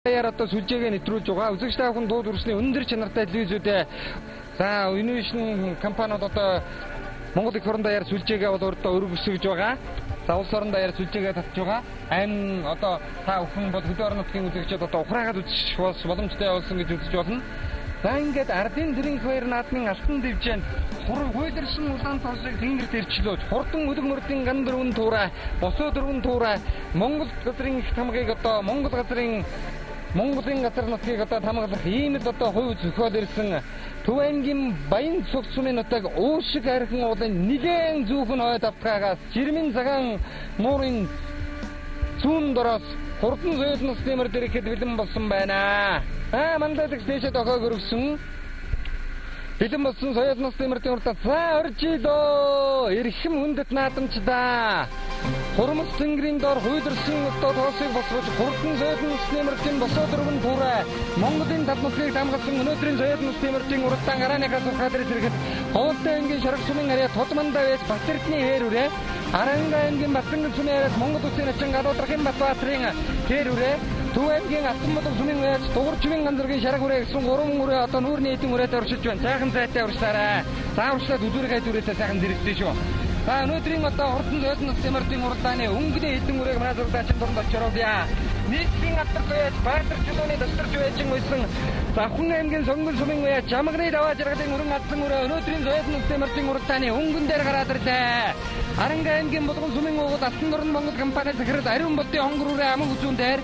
одоо сүлжээгээ нэвтрүүлж байгаа. Үзэгчтэй ахын дуу дүрсний өндөр чанартай телевизүүдээ за инновашн компаниуд одоо Монгол их орон даяар сүлжээгээ бол өөртөө өргөсгөж байгаа. За улс орон даяар сүлжээгээ татж байгаа. Амин одоо та бүхэн бол хөдөө орон нутгийн үзэгчид одоо ухраагаад үзчих боломжтой болсон гэж үзэж болно. За ингээд ардын зэрэг хоёр наадмын алтан дивжээнд хуйларсан улаан тоосыг тэнгэрт ирчлөөж хурдан өдөг мөрдийн ган дөрвөн туурай, босоо дөрвөн туурай Монгол газрын их тамгыг одоо Монголын газар нутгийг одоо тамгалах ийм л одоо хувь зохиол ирсэн Төв аймгийн Баян цогц сумын нутаг уушиг хархан уулын нэгэн зүүхэн ойд автгаагаас жирмэн цагаан нуурын зүүн дороос хурдан соёлын стимер дэрэхэд бэлэн болсон байна. Мандалаг дэшэд огоог өргөсөн бэлэн болсон соёлын стимерийн уртаа за оржидоо эрхэм хүндэт наадамчдаа Хурамс тэнгэрийн доор хуйларсан одоо тоосыг босгож хурдан соёлын стимерийн босоо дөрвөн туурай Монголын тав нутгийг хамгаалсан өнөөдрийн соёлын стимерийн уртаа гарааныхаа сурхаад ирэхэд Говьтай аймгийн Шарах сумын арья Тодмандаа байж Батэрдний хэрүрээ Аранга аймгийн Батцангал сумын арья Монгол Улсын ачин Гадуудрахын Батбаатрын хэрүрээ Төв аймгийн Алтанбаатар сумын байж Дугуйчмын ганцэргийн Шарах үрээ гэсэн 3 үрээ одоо нүүрний эдийн үрээтэй оршиж байна. Сайхан сайтай урьсаарай. Зааварчлаад үзүүргээ дүрээсээ сайхан зэрэгтэй шүү. За өнөөдрийн одоо хурдан соёлын стимерийн уралдааны өнгөний эдийн үрээг манай зургаачин дунд очроолъя. Нийтийн атар байж Баатар чулууны дасторч байжин байсан Завхан аймгийн Сонгон сумын байж Жамганы даваа жаргалын өрн алдсан үрээ өнөөдрийн соёлын стимерийн уралдааны өнгөн дээр гараад ирлээ. Аранга аймгийн Булган сумын уугуул Алтан дорн Монгол компани захирал Ариун болтын хонгор үрээ аман хүзүүн дээр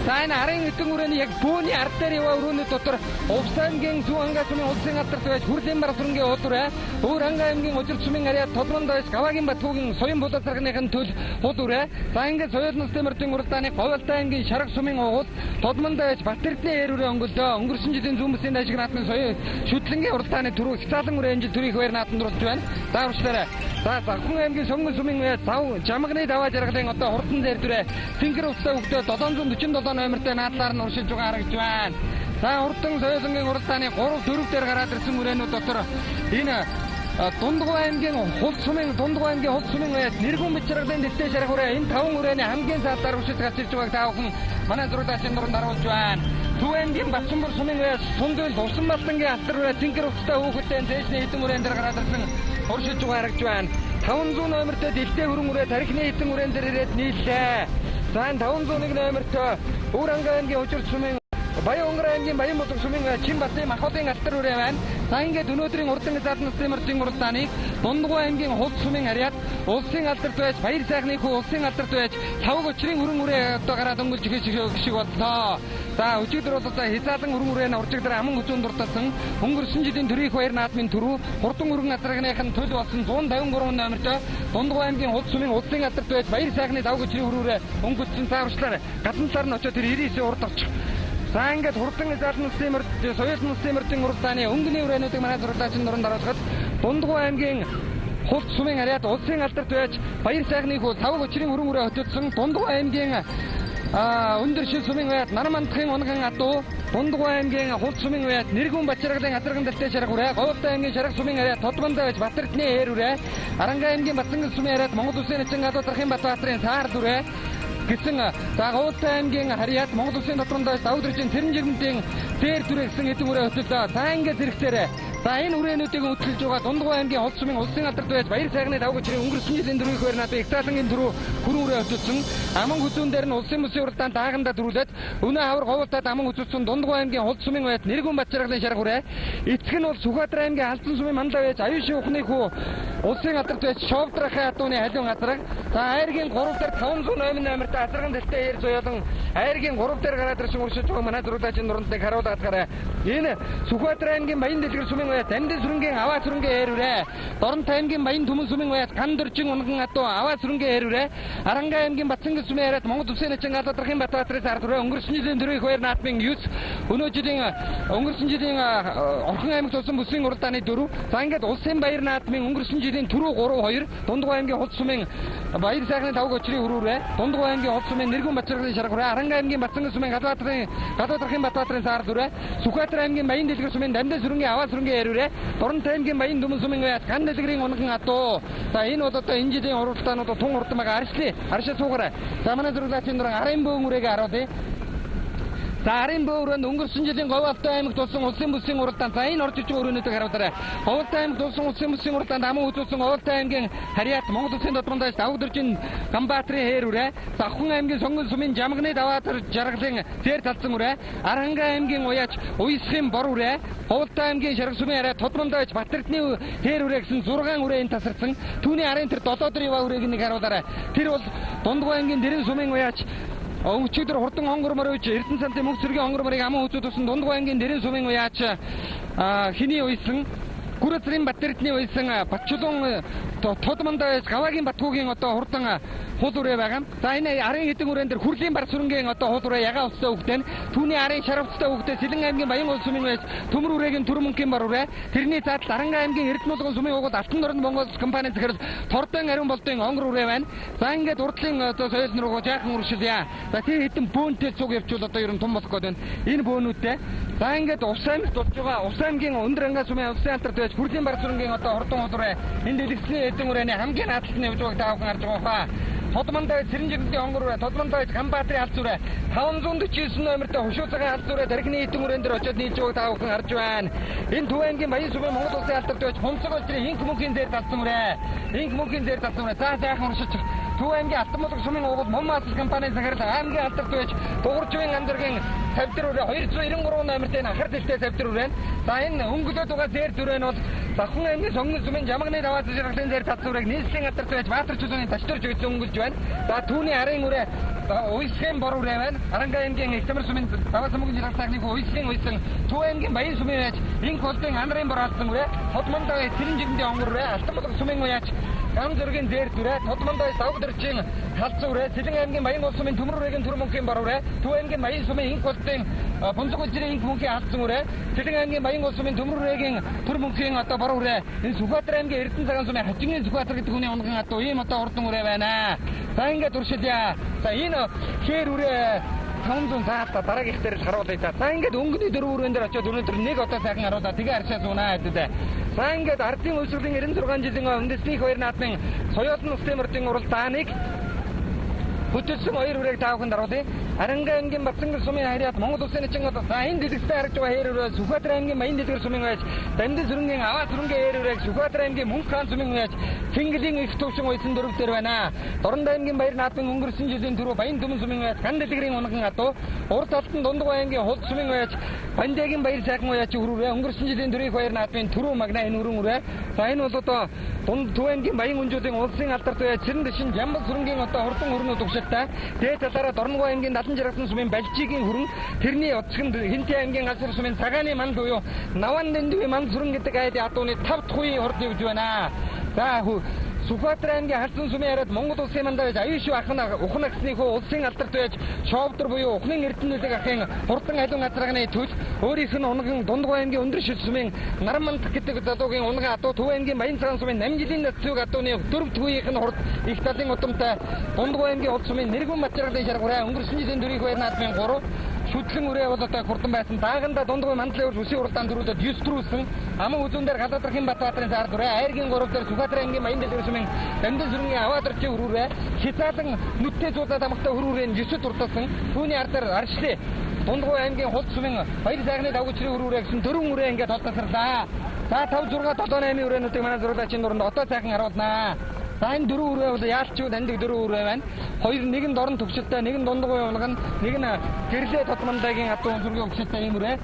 за энэ арын эдэн үрээний яг бөөний ард дээр яваа өрөөний дотор Увс аймгийн Зүүн ангаа сумын улсын алдарт байж Хүрлийн бар сүрэнгийн уулуурэ Өөр ангаа аймгийн Ужир сумын арья Тодмандаас Гаваагийн Батхуугийн соён боловсрогын төл хуулуурэ за ингээд соёлын стимерийн уралдааны Говьтай аймгийн Шарах сумын уугуул Тодмандаа байж Батэрдний хэрүүрээ өнгөлөө өнгөрсөн жилийн зүүн бүсийн дайшиг наадмын соёл шүтлэнгийн уралдааны түрүү хязаалан үрээ энэ жил төрийн хоёр наадманд орж байна. За урьдчилаарай. За Завхан аймгийн Сонгон сумын байж Жамганы даваа жаргалын одоо хурдан дээр дүрээ Тэнгэр устай хөвгтөө 747 номертэй наадлаар нь уршилж байгаа харагдж байна. За хурдан соёлын уралдааны 3-4 дээр гараад ирсэн үрээнүүд дотор энэ Дундгой аймгийн Хулц сумын байж Нэргүн Бачиргалын дэвтэй Шарах үрээ энэ 5 үрээний хамгийн саалтаар уршилж гарч ирж байгааг та бүхэн манай зургаачин дунд харуулж байна. Төв аймгийн Батцанбар сумын байж Сундөл Дурсан Балдангийн алтар үрээ Тэнгэр устай хөөхөлтэй зээшний хэдэн үрээн дээр гараад ирсэн уршилж байгаа харагдж байна. 500 номертэй дэлтэй хөрөн үрээ тарихны хэдэн үрээн дээр ирээд нийллээ. За энэ 501 номертой Өөр ангаа аймгийн Ужир сумын Баян онгор аймгийн Баян болон сумын Чинбатын Махбодын алтар үрээ байна. За ингээд өнөөдрийн урдан заалны стимерийн уралдааныг Дундгой аймгийн Хулц сумын арьяат улсын алдарт байж Баяр сайхны хүү улсын алдарт байж Лавг өчрийн хөрөн үрээ одоо гараад өнгөлж шиг боллоо. За өчигдөр бол одоо хязаалан хөрөн үрээ нь уржигдөр аман хүзүүн дуртасан өнгөрсөн жилийн төрийн хоёр наадмын түрүү хурдан өргөн газрынхын төл болсон 153 номертой Дундгой аймгийн Хулц сумын улсын алдарт байж Баяр сайхны Лавг өчрийн хөрөн үрээ өнгөлжсөн зааварчлаар гадна талаар нь очоод тэр 99-ийн урд орчих. За ингээд хурдан заалны стимер соёлын стимерийн уралдааны өнгөний үрээнүүдийг манай зургаачин дунд харуулхад Дундгой аймгийн Хулц сумын арьяат улсын алдарт байж Баяр сайхны хүү Лавг өчрийн хөрөн үрээ хөтөлсөн Дундгой аймгийн өндөр шил сумын байд Нарамандахын онгон адуу Дундгой аймгийн Хулц сумын байд Нэргүн Бачиргалын азарган дэлтэй Шарах үрээ Говьтай аймгийн Шарах сумын арьяат Тодмандаа байж Батэрдний хэр үрээ Аранга аймгийн Батцангал сумын арьяат Монгол Улсын ачин Гадуудрахын Батбаатрын саар үрээ гэсэн за Говьтай аймгийн харьяат Монгол Улсын дотроондоо Давдржийн Цэрэн жирэмтийн дээр дүрээ гэсэн хэдэн үрээ хөтөлөө. За ингээд зэрэгтээрээ за энэ үрээнүүдийг хөтөлж байгаа Дундгой аймгийн Хулц сумын улсын алдарт байж Баяр сайхны Лавг өчрийн өнгөрсөн жилийн дөрвийн хоёр наадмын их заалангийн түрүү хөрөн үрээ хөтөлсөн. Аман хүзүүн дээр нь улсын мөсийн уралдаанд даагандаа дөрүүлээд өнөө хавар Говьтад аман хүзүүлсэн Дундгой аймгийн Хулц сумын байж Нэргүн Бачиргалын Шарах үрээ эцэг нь бол Сүхбаатар аймгийн Алтан сумын Мандаа байж Аюушийн ухны хүү улсын алдарт байж Шовдрахын адууны халиун газар. За айргийн 3 дээр 508 номертой азарган дэлтэй хэр зоёолон айргийн 3 дээр гараад ирсэн уршиж байгаа манай зургаачин дундыг харуулаад гараа. Энэ Сүхбаатар аймгийн Баян дэлгэр сумын байж Дамдын сүрэнгийн аваа сүрэнгийн хэрүрээ Дорнот аймгийн Баян Түмэн сумын байж Ган дөржин унган адуу аваа сүрэнгийн хэрүрээ Аранга аймгийн Батцангал сумын арьяат Монгол Улсын ачин Гадуудрахын Батбаатрын сар түрээ өнгөрсөн жилийн төрийн хоёр наадмын 9 өнгөрсөн жилийн Орхон аймагт улсын бүсийн уралдааны 4 за ингээд улсын баяр наадмын өнгөрсөн жилийн түрүү 3-2 Дундгой аймгийн Хулц сумын Баяр сайхны Лавг өчрийн хөрөөрөө Дундгой аймгийн Хулц сумын Нэргүн Бачиргалын Шарах үрээ Аранга аймгийн Батцангал сумын Гадуудрахын Батбаатрын сар түрээ Сүхбаатар аймгийн Баян дэлгэр сумын Дамдын сүрэнгийн аваа сүрэнгийн хэрүрээ Дорнот аймгийн Баян Түмэн сумын байж Ган дэлгэрийн унган адуу за энэ бол одоо энэ жилийн уралдаанууд тун урдмаг аршаа суугаарай. За манай зургаачин дөрөв арын бөөн үрээгээ харуулъя. Сарын бөөрөнд өнгөрсөн жилийн Говьалтай аймагт болсон улсын бүсийн уралдаанд энэ орж иж өрөөнөдөг харуулаарай. Говьалтай аймагт болсон улсын бүсийн уралдаанд аман үзүүлсэн Говьалтай аймгийн Харьяат Монгол Улсын Додмондоос Давгдэржин Ганбаатарын хээр үрээ. Завхан аймгийн Сонгон сумын Жамганы Даваатар жаргалын зэр талцсан үрээ. Аранга аймгийн Уяач Уйсхын бор үрээ. Говьалтай аймгийн Шаргал сумын Харьяат Тодмондоос Батэрдний хээр үрээ гэсэн 6 үрээнд тасарсан. Түүний арын тэр Додоодор Ява үрээг нэг харуулаарай. Тэр бол Дундгой аймгийн Дэрэн сумын Уяач өчигдөр хурдан хонгормор үйж Эрдэнэ сантын мөнх цэргийн хонгорморыг аман үзүүд тусан Дундгой аймгийн Дэрэн сумын Уяач хиний уйсан Гүрэцрийн Батэрдний уйсан Батчулуун Тодмондоос Гаваагийн Батгуугийн одоо хурдан хул үрээ байгаа. За энэ арын хэдэн үрээн дээр хүрлийн бар сүрэнгийн одоо хул үрээ ягаа устай үгтэн түүний арын шаравцтай үгтээ Сэлэн аймгийн Баян улс сумын байж төмөр үрээгийн Түрмөнхийн бар үрээ. Тэрний заатал Аранга аймгийн Эрдэнэ сумын угуул Алтан дорн Монгол компани захирал Тордон ариун болдын онгор үрээ байна. За ингээд урдлын одоо соёл нургуу жаахан үршилье. За тэр хэдэн бөөнтэй цуг явуул одоо ер нь том болох гээд байна. Энэ бөөнүүдтэй. За ингээд Ус аймагт болж байгаа Ус аймгийн Өндөр ангаа сумын улсын алдарт байж хүрлийн бар сүрэнгийн одоо хурдан хул үрээ. Энэ дэлгэцний хэдэн үрээний хамгийн наадталны явж байгааг таавхан харж байгаа хаа. Тодмондоос Цэрэнжигдийн хонгор үрээ, Тодмондоос Ганбаатарын алс үрээ, 549 номертой Хушууцагийн алс үрээ тархины хэдэн үрээн дээр очиод нийлж байгааг таавхан харж байна. Энэ Төв аймгийн Баян сумын Монгол Улсын алдарт байж Хумцаг улсрын инх мөнхийн зэр талсан үрээ. Инх мөнхийн зэр талсан үрээ. За жаахан уршиж Төв аймгийн Алтан мулаг сумын угуул Моммаас компани захирал аймгийн алдарт байж Дугуйчгийн ганцэргийн савдир үрээ 293 номертэй ахар дэлтэй савдир үрээ. За энэ өнгөлөөд байгаа зэр дүрэн бол Завхан аймгийн Сонгон сумын Жамганы Даваатар жаргалын зэр талсан үрээг нийслэлийн алдарт байж Баатар чулууны ташдорж өгсөн өнгөлж байна. За түүний арын үрээ Уйсхын бор үрээ байна. Аранга аймгийн Ихтамар сумын Даваасамгийн жаргалын Уйсхын уйсан Төв аймгийн Баян сумын байж инх болдын Андрын бор алсан үрээ. Тодмондоос Цэрэнжигдийн хонгор үрээ. Алтан мулаг сумын Уяач Гам зөргийн зэр дүрээ. Тодмондоос Давгдэржин халдсан үрээ. Сэлэн аймгийн Баян улс сумын төмөр үрээгийн Түрмөнхийн бор үрээ. Төв аймгийн Баян сумын инх болдын Бунцэг улсрын инх мөнхийн халдсан үрээ. Сэлэн аймгийн Баян улс сумын төмөр үрээгийн Түрмөнхийн одоо бор үрээ. Энэ Сүхбаатар аймгийн Эрдэнэ цагаан сумын Хажигны Сүхбаатар гэдэг хүний унган одоо ийм одоо хурдан үрээ байна. За ингээд туршилъя. За энэ хээр үрээ 500 цаатаа дараагийнх дээр л харуулъя та. За ингээд өнгөний 4 үрэн дээр очиод өнөөдөр нэг одоо сайхан харуулаа. Тэгээ харшаа зунаа хэвдээ. За ингээд ардын үйлчлэлийн 96 жилийн үндэсний хоёр наадмын соёлын улсын мөрдийн уралдааныг хөтөлсөн хоёр үрийг таавахын даруулъя. Аранга аймгийн Батцангар сумын Харьяат Монгол Улсын нэгэн одоо за энэ дэлгэцтэй харж байгаа хээр үрээ Сүхбаатар аймгийн Баян дэлгэр сумын байж Дамдын сүрэнгийн Аваа сүрэнгийн хээр үрээ Сүхбаатар аймгийн Мөнх хаан сумын байж Цэнгэлийн их төвшин уйсан дөрөв дээр байна. Дорнод аймгийн Баяр наадмын өнгөрсөн жилийн түрүү Баян Түмэн сумын байж Ган дэлгэрийн унган адуу урд талтан Дундгой аймгийн Хулд сумын байж Бандягийн Баяр сайхан уяач үрээ өнгөрсөн жилийн төрийн Баяр наадмын түрүү магна энэ өрөн үрээ. За энэ бол одоо Төв аймгийн Баян өнжүүдийн улсын алдарт байж Цэрэн дэшин Жамбал сүрэнгийн одоо хурдан хөрнөө төгшөлтэй. Дээд талаараа Дорногой аймгийн Далан жаргалсан сумын Балжигийн хүрэн тэрний оцгонд Хинтээ аймгийн Галсар сумын Цагааны манд буюу Наван дэндүгийн манд сүрэн гэдэг айдын адууны 5 дахь үеийн хурд явж байна. За Сүхбаатар аймгийн Харсан сумын Харьяат Монгол Улсын мандаж аюушгүй ахна ухна гэсний хөө улсын алдарт байж Шовдор буюу ухнын эрдэнэлэг ахын хурдан халуун газрагны төл өөрийнх нь унган Дундгой аймгийн Өндөр шил сумын Наранманд гэдэг залуугийн унган адуу Төв аймгийн Баян цагаан сумын 8 жилийн насцыг адууны 4 дахь үеийнх нь хурд их талын удамтай Дундгой аймгийн Улс сумын Нэргэн бат жаргалын шаргуурай өнгөрсөн жилийн төрийн Баяр наадмын 3 шүтлэн үрээ бол одоо хурдан байсан. Дааганда Дундгой мандлын үс үсийн уралдаанд дөрүүлээд 9 төрүүлсэн. Аман үзүүн дээр Галаадрахын Батбаатарын заар дүрээ, Айргийн 3 дээр Сүхбаатар аймгийн Баян дэлгэр сумын Дамдын сүрэнгийн Аваадорчийн хөрүүрээ, Хязаалан нүдтэй зуудаад амхтай хөрүүрээ 9 дуртасан. Түүний ардаар арчлээ. Дундгой аймгийн Хулд сумын Баяр сайхны давгуучрын хөрүүрээ гэсэн 4 үрээ ингээд толтосрлаа. За 5 6 7 8 үрээнүүдийг манай зурлаачийн дунд одоо сайхан харуулнаа. За энэ 4 үрээ бол яалтчгүй таньдаг 4 үрээ байна. Нэг нь дорн төвшөлтэй, нэг нь Дундгой унган, нэг нь Гэрлээ Тодмондогийн адуу сүргийн өгшөлтэй ийм үрээ.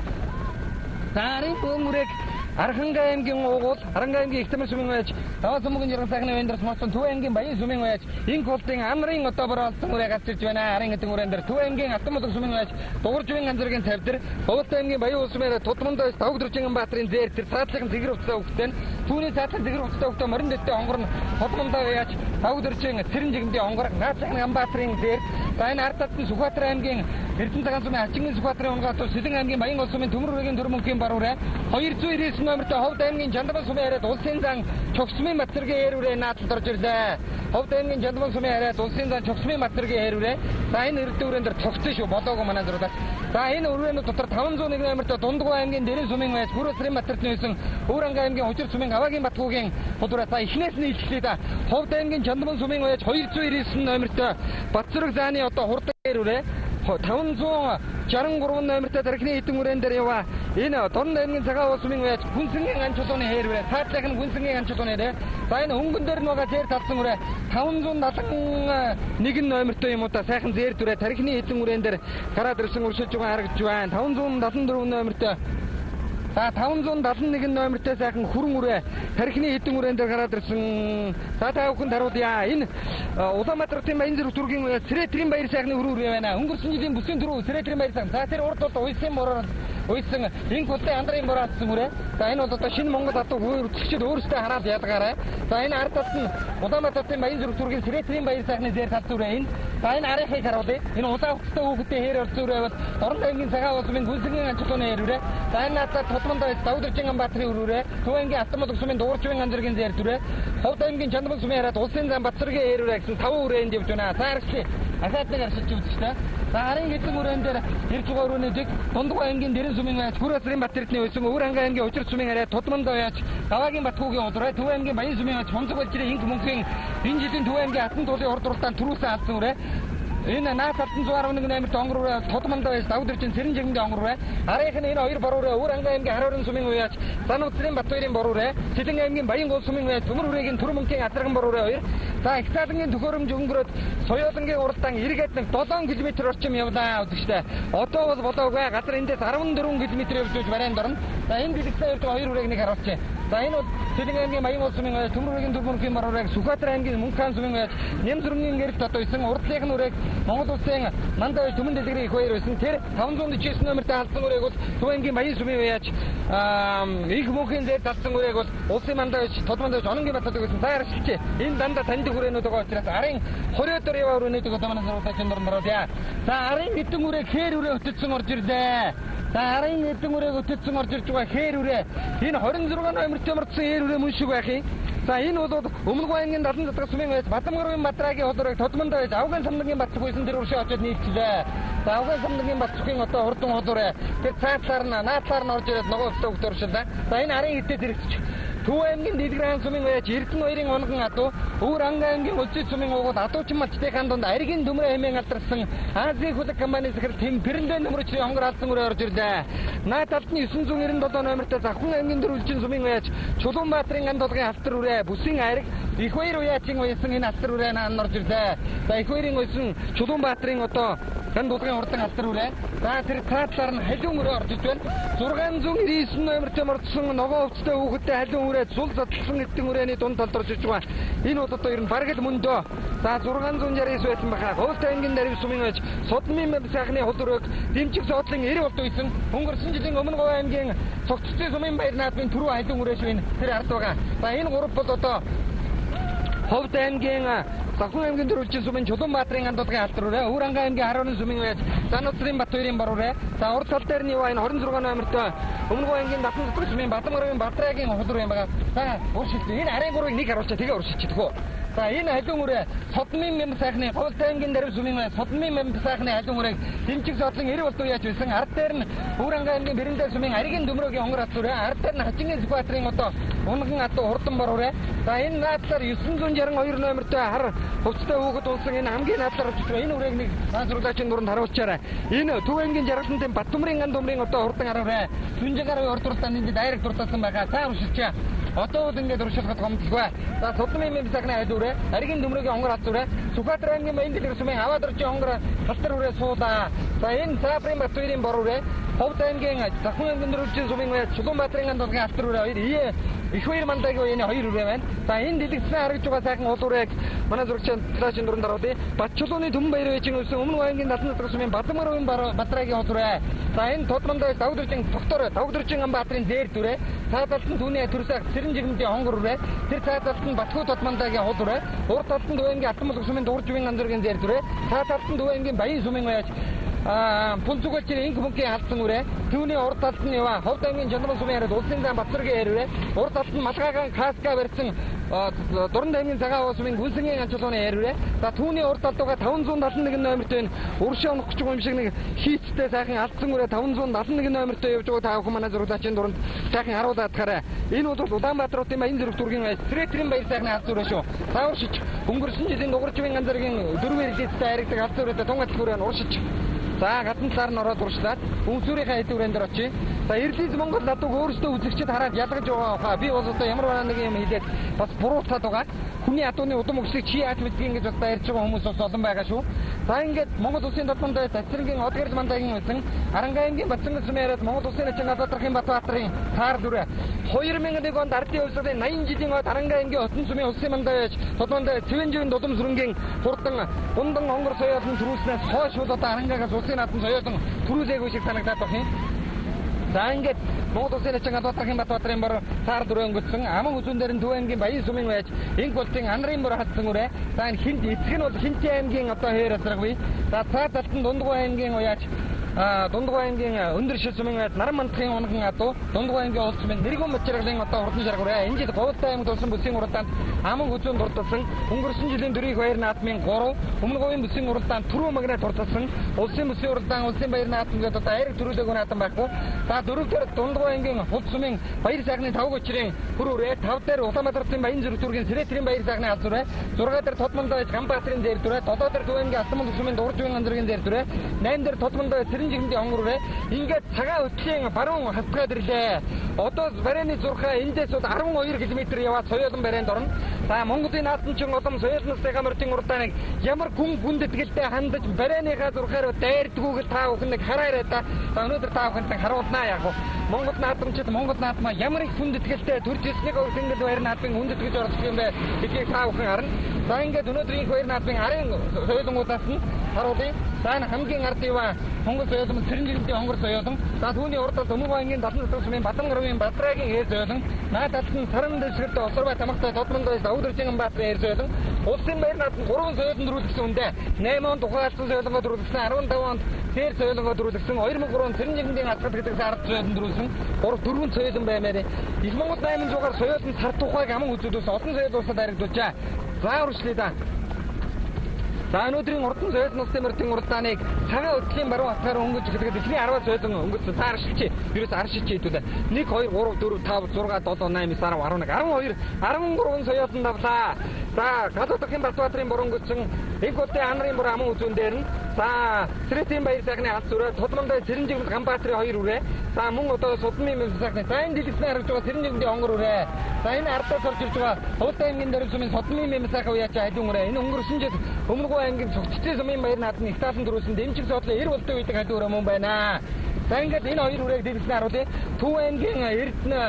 За энэ бөмбөрийг Аранга аймгийн угуул, Аранга аймгийн Ихтамар сумын байж, Даваасамгийн жаргал сайхны вендерс моцсон Төв аймгийн Баян сумын байж, инх болдын Анрын одоо боролцсон үрээ гацж байна. Арын гэдэг үрээн дээр Төв аймгийн Алтан мулаг сумын байж, Дугуйчгийн ганцэргийн цавдир, Говьалтай аймгийн Баян улс сумын Тодмондоос Давгдэржин Баатарын зээр тэр цаатлын зэгэр уцаа өгтөн. Түүний цаатлын зэгэр уцаа өгтөө морин дэдтэй хонгор нь Тодмондоо яаж Давгдэржин Цэрэнжигдийн хонгор Наацхан Ганбаатарын зээр. За энэ ард талд нь Сүхбаатар аймгийн Эрдэнэ цагаан сумын Хажигны Сүхбаатарын унгатуу Сэлэн аймгийн Баян улс сумын төмөр үрээгийн Түрмөнхийн бар үрээ 299 номертой Ховд аймгийн Жандаман сумын Харьяат улсын зан Чогсмын Батцэргийн хээр үрээ наадталд орж ирлээ. Ховд аймгийн Жандаман сумын Харьяат улсын зан Чогсмын Батцэргийн хээр үрээ. За энэ эрдэнэ үрээн дээр цогцсон шүү болоогүй манай зурлаач. За энэ үрээнүүд дотор 501 номертой Дундгой аймгийн Дэрэн сумын байж Гүрэцрийн Батэрдний үйсэн Өөранга аймгийн Хужир сумын Гаваагийн Батгуугийн худураа за эхнээс нь илчлээ да. Ховд аймгийн Жандаман сумын байж 299 номертой Батцэрэг зааны одоо хурдан хээр үрээ. тавнзуун 63 номертой тархины эдэн үрээн дээр яваа. Энэ Дорн аймгийн цагаан уус сүмийн байж Хүнсэнгийн ан чулууны хэрвээ цаатлах нь Хүнсэнгийн ан чулууны дээ. За энэ хөнгөн дээр нь байгаа зээр талсан үрээ 571 номертой юм уу та сайхан зээр дүрээ тархины эдэн үрээн дээр гараад ирсэн өршөлж байгаа харагдж байна. 574 номертой. За 571 номертой сайхан хүрэн үрээ тархины эдэн үрээн дээр гараад ирсэн. За та бүхэн харуулъя. Энэ Улаанбаатарын баян зэрэг түргийн Сэрэтрийн баяр сайхны хөрөөр байна. Өнгөрсөн жилийн бүсийн түрүү Сэрэтрийн баяр сайхан. За тэр урд бол уйсан бороор уйсан инкултэй андрын бороодсан үрээ. За энэ бол одоо шинэ Монгол хатуу үзэгчид өөрсдөө хараад ядгаарай. За энэ ард талд нь Улаанбаатарын баян зэрэг түргийн Сэрэтрийн баяр сайхны зэр талд үрээ энэ. За энэ арихыг харуулъя. Энэ улаан хөстэй хүүхдээ хээр орсон үрээ бол Дорн аймгийн цагаан улсын Хүнсэнгийн ан чулууны хээр үрээ. За энэ надад Тотмондоо Давдржин Амбатрын үрээ. Төв аймгийн Автомод сумын Дуурчвын анзэргийн зэр дүрээ. Ховд аймгийн Чандмал сумын хараад Улсын зам Батцэргийн хээр үрээ гэсэн 5 үрээнд явж байна. За арчи ахаад нэг арчиж үзчихтэй. За харын эдэн үрээн дээр ирж байгаа өрөөний дэг Дундгой аймгийн Дэрэн сумын байж Хүрээсрийн Батэрдний өсөн Өвөр ангийн аймгийн Учир сумын хараад Тотмондоо яаж Гаваагийн Батхуугийн удураа Төв аймгийн Баян сумын байж Хонцог болжирийн инх мөнхийн энэ жилийн Төв аймгийн Атан тулын урд уртаан түрүүсэн алдсан үрээ. Энэ наас 711 номерт онгороо Тотмондоо байж Давдржин Цэрэн жигмдийн онгороо. Арийнх нь энэ хоёр бороо Өвөр ангийн аймгийн Хараарын сумын уяач Санууцрын Батбаярын бороо. Сэлэн аймгийн Баян гол сумын уяач Төмөр хүрээгийн Түр мөнхийн Атраган бороо хоёр. За их цаалангийн төхөөрөмж өнгөрөөд Соёолонгийн уралдаан эргээд 7 км орчим явлаа үзэгчтэй. Одоо бол болоогүй газар эндээс 14 км явж байж барайнд орно. За энэ дэлгэцээ явж байгаа хоёр үрээг нэг харуулчих. За энэ бол Сэлэн аймгийн Баян гол сумын уяач Төмөр хүрээгийн Түр мөнхийн бороо. Сүхбаатар аймгийн Мөнххан сумын уяач Нямзүргийн гэрэлт одоо исэн урдлынх нь үрээг Монгол улсын мандаа төмөн дэлгэрийн их баяр байсан. Тэр 549 номертой халдсан үрээг бол Төв аймгийн Баян сумын уяач их мөнхийн зэр талсан үрээг бол улсын мандаа Тотмондоо Ононгийн батлаад байсан. За арчилчээ. Энэ дандаа таньдаг хүрээнүүд байгаа учраас арын хориодор яваа хүрээнүүд одоо манай зургуулаач нар мараад. За арын эдэн үрээг хээр үрээ өтөцсөн орж ирлээ. За арын эдэн үрээг өтөцсөн орж ирж байгаа хээр үрээ. Энэ 26 номертой мөрдсөн хээр үрээ мөн шиг байх юм. За энэ бол Өмнөг аймгийн Далан цэцэг сумын байж Бадамгарын Батрагийн холрыг Тотмондоо байж Авган самнгийн Батцэг байсан тэр уршаа очоод нийлчлээ. За Авган самнгийн Батцгийн одоо хурдан холроо тэр цаатлаар нь наадлаар нь орж ирээд нөгөө өвтө өршөлөө. За энэ арын хитээ зэрэгч Төв аймгийн Дэлгэрэн сумын байж Эрдэнэ 2-ын онгон адуу Өвөр ангийн Улцын сумын уугууд адуучхан малчтай хандунд Аригийн Дүмрэ хэмээн алдарсан Азийн хөлөг компани захирал Тэрэндэн нөмрөчрийн хонгор алсан үрээ орж ирлээ. Наад талд нь 997 номертой Завхан аймгийн Дөрвөлжин сумын байж Чулуунбаатарын гандуулгын автар үрээ бүсийн ариг их баяр уяачийн уясан энэ автар үрээ наан орж ирлээ. За их баярын уясан Чулуунбаатарын одоо гандуулгын урдан автар үрээ. За тэр цаатлаар нь халиун үрээ орж иж байна. 699 номертой мордсон ногоон өвчтэй хүүхэдтэй халиун үрээ сул задлсан эдэн үрээний дунд талд орж иж байгаа. Энэ бол одоо ер нь бараг л мөндөө. За 669 байсан баха. Ховд аймгийн Дарив сумын байж Судмын сайхны хол өрөөг дэмжих соодлын 90 болд үйсэн. Өнгөрсөн жилийн Өмнөг аймгийн Цогцтой сумын баяр наадмын түрүү халиун үрээ шивэн тэр ард байгаа. За энэ гурав бол одоо Ховд аймгийн Завхан аймгийн Дөрвөлжин сумын Чулуунбаатарын гандуулгын алдар үрээ, Өвөр аймгийн Хараарын сумын байж Санууцрын Батбаярын бар үрээ. За урд тал дээр нь юу энэ 26 номертой Өмнөг аймгийн Далан цэцэг сумын Бадамгарын Батрагийн холроо юм байгаа. За уршилт энэ арын гурыг нэг харуулчаа тэгээ уршилчих тгөө. За энэ халиун үрээ Судмын мэм сайхны Ховд аймгийн Дарив сумын Судмын мэм сайхны халиун үрээг дэмжих соодлын 90 болд уяач байсан. Ард дээр нь Өвөр аймгийн Бэрэндээ сумын Аригийн Дүмрөгийн хонгор алс үрээ. Ард дээр нь Хажингийн Сүхбаатарын одоо унган адуу хурдан бар үрээ. За энэ наадлаар 962 номертой хар хувцтай хүүхэд улсан энэ хамгийн наадлаар орж байгаа. Энэ үрээг нэг зурглаачийн дунд харуулчаарай. Энэ Төв аймгийн Жаргалантын Баттумрын гандумрын одоо хурдан араа Сүнжин гараа урд уртаанд энэ дайрект дурталсан байгаа. Та уршилчаа. Одоо бол ингээд уршилгад гомдлгүй. За Судмын мэм сайхны хайл үрээ, Аригийн Дүмрөгийн хонгор алс үрээ, Сүхбаатар аймгийн Баян дэлгэр сумын Аваад орчийн хонгор халтар үрээ суулаа. За энэ Цаапрын Батбаярын бор үрээ, Ховд аймгийн Завхан аймгийн Дөрвөлжин сумын байж Чулуунбаатарын гандуулгын автар үрээ хоёр их баяр мандагийн энэ хоёр үрээ байна. За энэ дэлгэцсэн харагдж байгаа сайхан ул үрээг манай зурагчийн флашын дунд харуулъя. Батчулууны Төмөн баяр ээжийн өсөн Өмнөг аймгийн Далан цэцэг сумын Бадамгарын Батрагийн хол үрээ. За энэ Тотмондоо Давдржин доктор Давдржин Амбатрын зээр дүрээ. Цааталт нь түүний төрсөг Цэрэн жигмдийн хонгор үрээ. Тэр цааталт нь Батхуу Тотмондоогийн хол үрээ. Урд талд нь Төв аймгийн Атмал сумын Дууржвын анзэргийн зээр дүрээ. Цааталт нь Төв аймгийн Баян сумын байж Пунцугачийн инх мөнхийн халдсан үрээ. Түүний урд талд нь яваа Ховд аймгийн Чандмал сумын хараад Улсын зам Батцэргийн хээр үрээ. Урд талд нь Малгайгаан Каска барьсан Дорн аймгийн цагаан уус сумын Хүнсэнгийн ан чулууны хээр үрээ. За түүний урд талд байгаа 571 номертой уршаа унах гэж байгаа юм шиг нэг хийцтэй сайхан алдсан үрээ 571 номертой явж байгаа та бүхэн манай зурглаачийн дунд сайхан харуулаад хараа. Энэ бол Улаанбаатарын Баян зэрэг түргийн байж Сэрэтрийн баяр сайхны алс үрээ шүү. Та уршиж өнгөрсөн жилийн Дугаржвын ганцаргийн 4 ирэлцтэй харигдаг алс үрээтэй тунгадлах үрээ нь уршиж. За гадна талаар нь ороод урагшлаад үнсүүрийнхээ хэдүүрэн дээр очие. За Эрлиз Монгол надад өөрөөсөө үзэгчд хараад ялгаж байгаа хаа. Би бол одоо ямар нэг юм хэлээд бас буруутаад байгаа. Хүний адууны удам өгсөйг чи яаж мэдгийг гэж одоо ярьж байгаа хүмүүс бас олон байгаа шүү. За ингээд Монгол Улсын Тодмонд Цацрынгийн Одгэрл мандагийн байсан Арангаангийн Батцангас сумаараад Монгол Улсын Ачаан Батархын Батбаатарын цаар дүрэ 2001 онд ардын улсуудын 80 жилийн од Арангаангийн Отон сумын улсын мандаяж Тодмонд Цэвэнживэн Дулам сүрэнгийн хурдан гундан онгор соёолын төрүүлснээс хойш бол одоо Арангаагаас улсын наадам соёолон төрүүлээгүй шиг санагдаад байна. За ингээд Монгол Улсын Ачаан Батархын Батбаатарын бор цаар дүрэ өнгөцсөн аман үзүүн дээр нь Төвэнгийн Баян сумын байж инг болтын анарын бор хатсан үрэ. За энэ хинт эцэг нь бол Хинти аймгийн одоо хээр асраггүй. За цаад талд нь Дундгой аймгийн уяач Дундгой аймгийн өндөр шил сумын байж Наран мандахын унган адуу Дундгой аймгийн улс мэн Нэргэн Мочиргалын одоо хурдан шаргав үрэ. Энэ жил Говьтай аймаг тулсан бүсийн уралдаанд аман үзүүн дурдсан өнгөрсөн жилийн дөрвийг 2 наадмын 3 өмнө говийн бүсийн уралдаанд түрүү магнат дурдсан улсын бүсийн уралдаан улсын баяр наадам гэдэг одоо айраг төрүүлээгүй наадам байхгүй. За дөрөвдөр Дундгой аймгийн Худ сумын баяр сайхны 5 гочрын хүрүүрээ 5 дээр Улаанбаатарын Баян зүрх дүүргийн Сэрэтрийн баяр сайхны алс үрэ 6 дээр Тодмонд байж Ганбаатарын дээр дүрэ 7 дээр Төвэнгийн Алтанмал сумын Дуржвын анзаргийн дээр дүрэ 8 дээр Тодмонд Цэрэнжигмдийн онгор үрэ ингээд цагаан өчлийн баруун хасгаад ирлээ. Одоо барайны зурхаа эндээс 12 км яваад соёолон барайнд орно. За Монголын наадамчин удам соёолностой хамартын урдааныг ямар гүндэтгэлтэй хандаж барайныхаа зурхаараа дайрдгүйг та бүхэн нэг хараарай да. За өнөөдөр та бүхэнд харуулнаа яг. Монгол наадамчид Монгол наадмаа ямар их хүндэтгэлтэй төрж ирснийг өргөнгөл баяр наадмын хүндэтгэж орчих юм бэ гэдгийг та бүхэн харна. За ингээд өнөөдрийн баяр наадмын арын соёлонгуудаас нь харуулъя. За энэ хамгийн ард иваа Монгол соёлын Цэрэнжигмдийн хонгор соёлон. За түүний урд талд Өмнөг аймгийн Далан сумын Батангарын Бадрагийн ээр соёлон. Наадад нь Саран дэвсгэрт Осорбай тамагтай Тодмонд байж Өвдөржин Баатарын ээр соёлон. Улсын баяр наадмын 3 соёлон төрүүлсэн үндэ 8 онд Ухаалсан соёлонгоо төрүүлсэн 15 онд Сэр соёлонгоо төрүүлсэн 2003 онд Цэрэнжигмдийн хатгад гэдэг ард соёлон төрүүлсэн 4 соёлон баймаар. Их Монгол 800-аар соёлын сар тухайг аман үзүүлсэн олон соёл улсад харагдуулжээ. За үргэлжлэе да. За өнөөдрийн урдан соёлын улсын мөрдийн уралдааныг цагаан өдлийн баруун хатгаар өнгөж эхлэхэд эхний 10 соёлон өнгөцсөн. За аршилчээ. Ерөөс аршилчээ хэдүүлээ. 1 2 3 4 5 6 7 8 9 10 11 12 13 соёлон давлаа. За Гадуудахийн Батбаатарын бор өнгөцсөн Инг болтын анарын бор аман үзүүн дээр нь за Сэрэтрийн баяр сайхны алс үрэ Тодмонд Цэрэнжигмд Ганбаатарын 2 үрэ. За мөн одоо Судмын мэм сайхны за энэ дэлгэцний харагдж байгаа Цэрэнжигмдийн онгор үрэ. За энэ ардаас орж ирж байгаа Хувтай аймгийн дөрөв сумын Судмын мэм сайхан уяач халиун үрэ. Энэ өнгөрсөн жил Өмнөг аймгийн Цогцтой сумын баяр наадмын их таасан дөрөвсөн дэмжиг соодлын 90 болтой үйдэг халиун үрэ мөн байна. За ингээд энэ хоёр үрэг дэлгэцний харуулъя. Төв аймгийн Эрдэнэ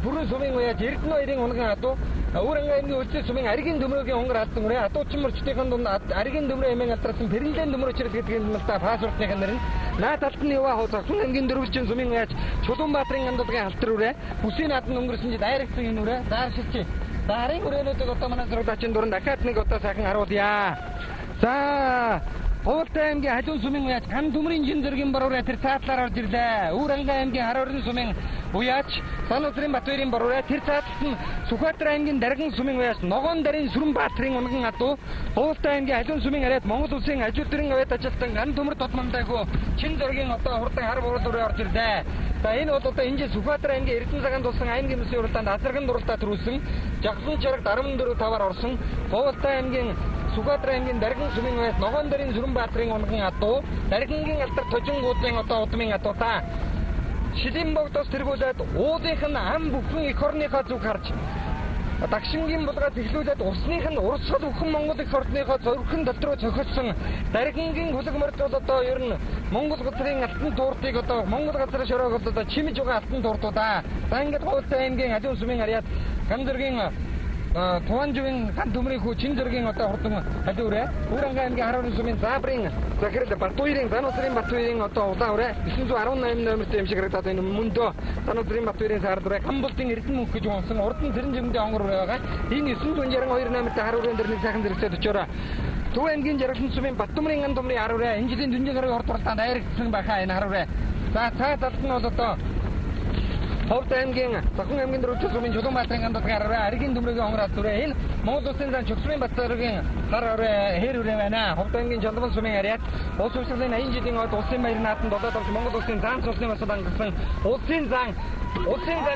бүрэн сумын уяач Эрдэнэ хоёрын унган адуу Өөрөнгө аймгийн Үлзий сумын Аригийн дөмрөгийн хонгор алдан үрэ адуучин мөрчдийн дунд Аригийн дөмрөө эмэн алдарсан Пэрлэн дөмрөчрэл гэдэг нь л та пассвортын нэр нь наад талд нь яваа Хосогсон аймгийн Дөрвөлжин сумын уяач Чулуунбаатарын андлагын халтар үрэ бүсийн наадмын өнгөрсөн жил айрагцсан энэ үрэ зааршилчээ. За арын үрээнүүдийг одоо манай зурагчийн дуранд дахиад нэг одоо сайхан харуулъя. За Хувтай аймгийн Халиун сумын уяач Ган төмрийн жин зэргийн бор үрэ тэр цаатлаар орж ирлээ. Үүрэнгэ аймгийн Харорын сумын уяач Сануусрын Батбаярын бор үрэ тэр цаатлалт нь Сүхбаатар аймгийн Дарган сумын уяач Ногоон дарын Сүрэнбаатарын унган адуу Хувтай аймгийн Халиун сумын арайд Монгол улсын ажилтны аваад ажилтан Ган төмөр Тодмондайгүй чин зургийн одоо хурдан хар бурал үрэ орж ирлээ. За энэ бол одоо энэ жил Сүхбаатар аймгийн Эрдэнэ цагаан тулсан аймгийн бүсийн уралдаанд асарган дуралдаа төрүүлсэн. Жагсан чараг 14-5-аар орсон. Хувтай аймгийн Сүхбаатар аймгийн Дарган сумын уяач Ногоон дарын Сүрэнбаатарын унган адуу Даргангийн алдар тожингуудын одоо удмын адуу та Шилэн богдоос тэргүүлээд уулынх нь ам бүхэн эх орныхоо зүг харж дагшингийн булгаад эхлүүлээд усных нь урсгал бүхэн Монгол эх орныхоо зөвхөн дотроо цохилсон Даргангийн хүлэг морд бол одоо ер нь Монгол газрын алтан тууртыг одоо Монгол газрын шороог одоо чимж байгаа алтан тууртуудаа. За ингээд Хувтай аймгийн Халиун сумын арьяд Гамзэргийн Туанживын Ган төмрийн хүү чин зэргийн одоо хурдан халиун үрэ. Үүрэнгэ аймгийн Харорын сумын Заабрын Захирал Батбаярын Сануусрын Батбаярын одоо улаан үрэ 918 номертой юм шиг харагдаад энэ мөндөө Сануусрын Батбаярын сард үрэ Хамбултын Эрдэнэ мөнх гэж унсан урдан Цэрэнжигмдийн хонгор үрэ байгаа. Энэ 962 номертой хар үрэн дээр нэг сайхан зэрэгцээд очоороо. Төв аймгийн Жаргалан сумын Баттөмрийн Ган төмрийн хар үрэ энэ жилийн дүнжин гарагийн урд уралдаанд айрагдсан байхаа энэ хар үрэ. За цаа талд нь бол одоо Хувтай аймгийн Сахан аймгийн Дөрвөлжин сумын Чулуунбаатарын андлагын хар үрэ Аригийн дөмрөгийн хонгор алдар үрэ энэ Монгол улсын зан Чөксрийн Батбаярын хар үрэ хэр үрэ байна. Хувтай аймгийн Чалбан сумын арьяд улс орчны 80 жилийн од улсын баяр наадамд болоод орж Монгол улсын зан цуслын басад ангасан улсын зан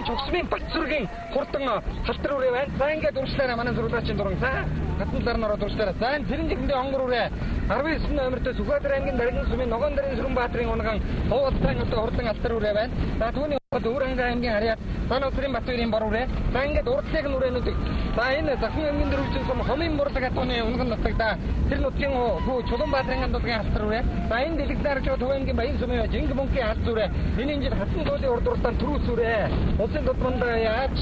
Чөксрийн Батцүргийн хурдан халтар үрэ байна. За ингээд үргэлжлээрээ манай зурагчийн дуран цаа 같은 따라 나라 도시더라. 난 지rin직인데 엉거로래. 아르비스 номертэй Сүхбаатар аймгийн Даргин сумын Ногоон дарын Сүрэн Баатарын унган Ховооттай нутаг хурдан алтарууре байна. За түүний Өвранга аймгийн Харьяат Сануусрын Батбаярын борууре. За ингээд урдлыг нүрэнүүд. За энэ Захын аймгийн дөрвөлжин сум Хомын бурлаг атууны унган нутагта тэр нутгийн хүү Чулуунбаатарын нутгийн алтарууре. За энэ дэлгэцаарч Төв аймгийн Баян сумын Жинг бункийн алзууре. Энэ инжил хатан дуулын урд уртан түрүүсүүре. Улсын тутманд яаж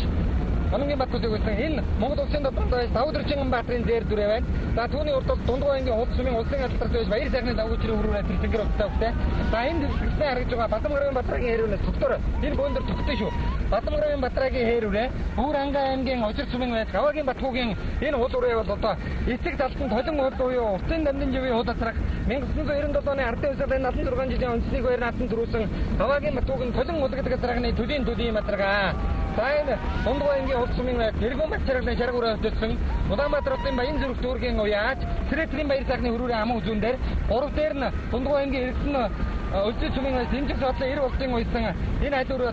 Хамгийн батгүй гэсэн энэ Монгол улсын дотор Давуу Дөржин Баатрын зээр дүрээ байна. За түүний урд Дундгой аймгийн Улс сумын улсын алдарт байж баяр сайхны давгуучрын хөрөөрөө тэлтгэр өгдөөтэй. За энэ дэлгэцээ харагдж байгаа Батамгаравын Батрагийн хэрүүнээс доктор энэ бөөндөр төгтөө шүү. Батамгаравын Батрагийн хэрүүрээ Өвранга аймгийн Ожир сумын байж Гаваагийн Батхуугийн энэ уул урээ бол одоо эцэг талтан толон уул буюу Утсын дамдын живийн уул асрах 1997 оны ардын үсгийн 76 жилийн онцлог баяр наадсан төрүүлсэн Гаваагийн Батхуугийн толон уулгдаг асрахны төдийн матрага. За энэ Дундгой аймгийн Улс сумын тэргүүн бацрагны шаргуураа өдөлсөн Улаанбаатар хотын Баян зүрх дүүргийн уяаж Сэрэтрийн баяр сайхны хөрүүрийн аман үзүүн дээр гурав дээр нь Дундгой аймгийн эрдэнэ Өлзий сумын Дэмжиг содлын 90 улсын уйсан энэ хайдуураа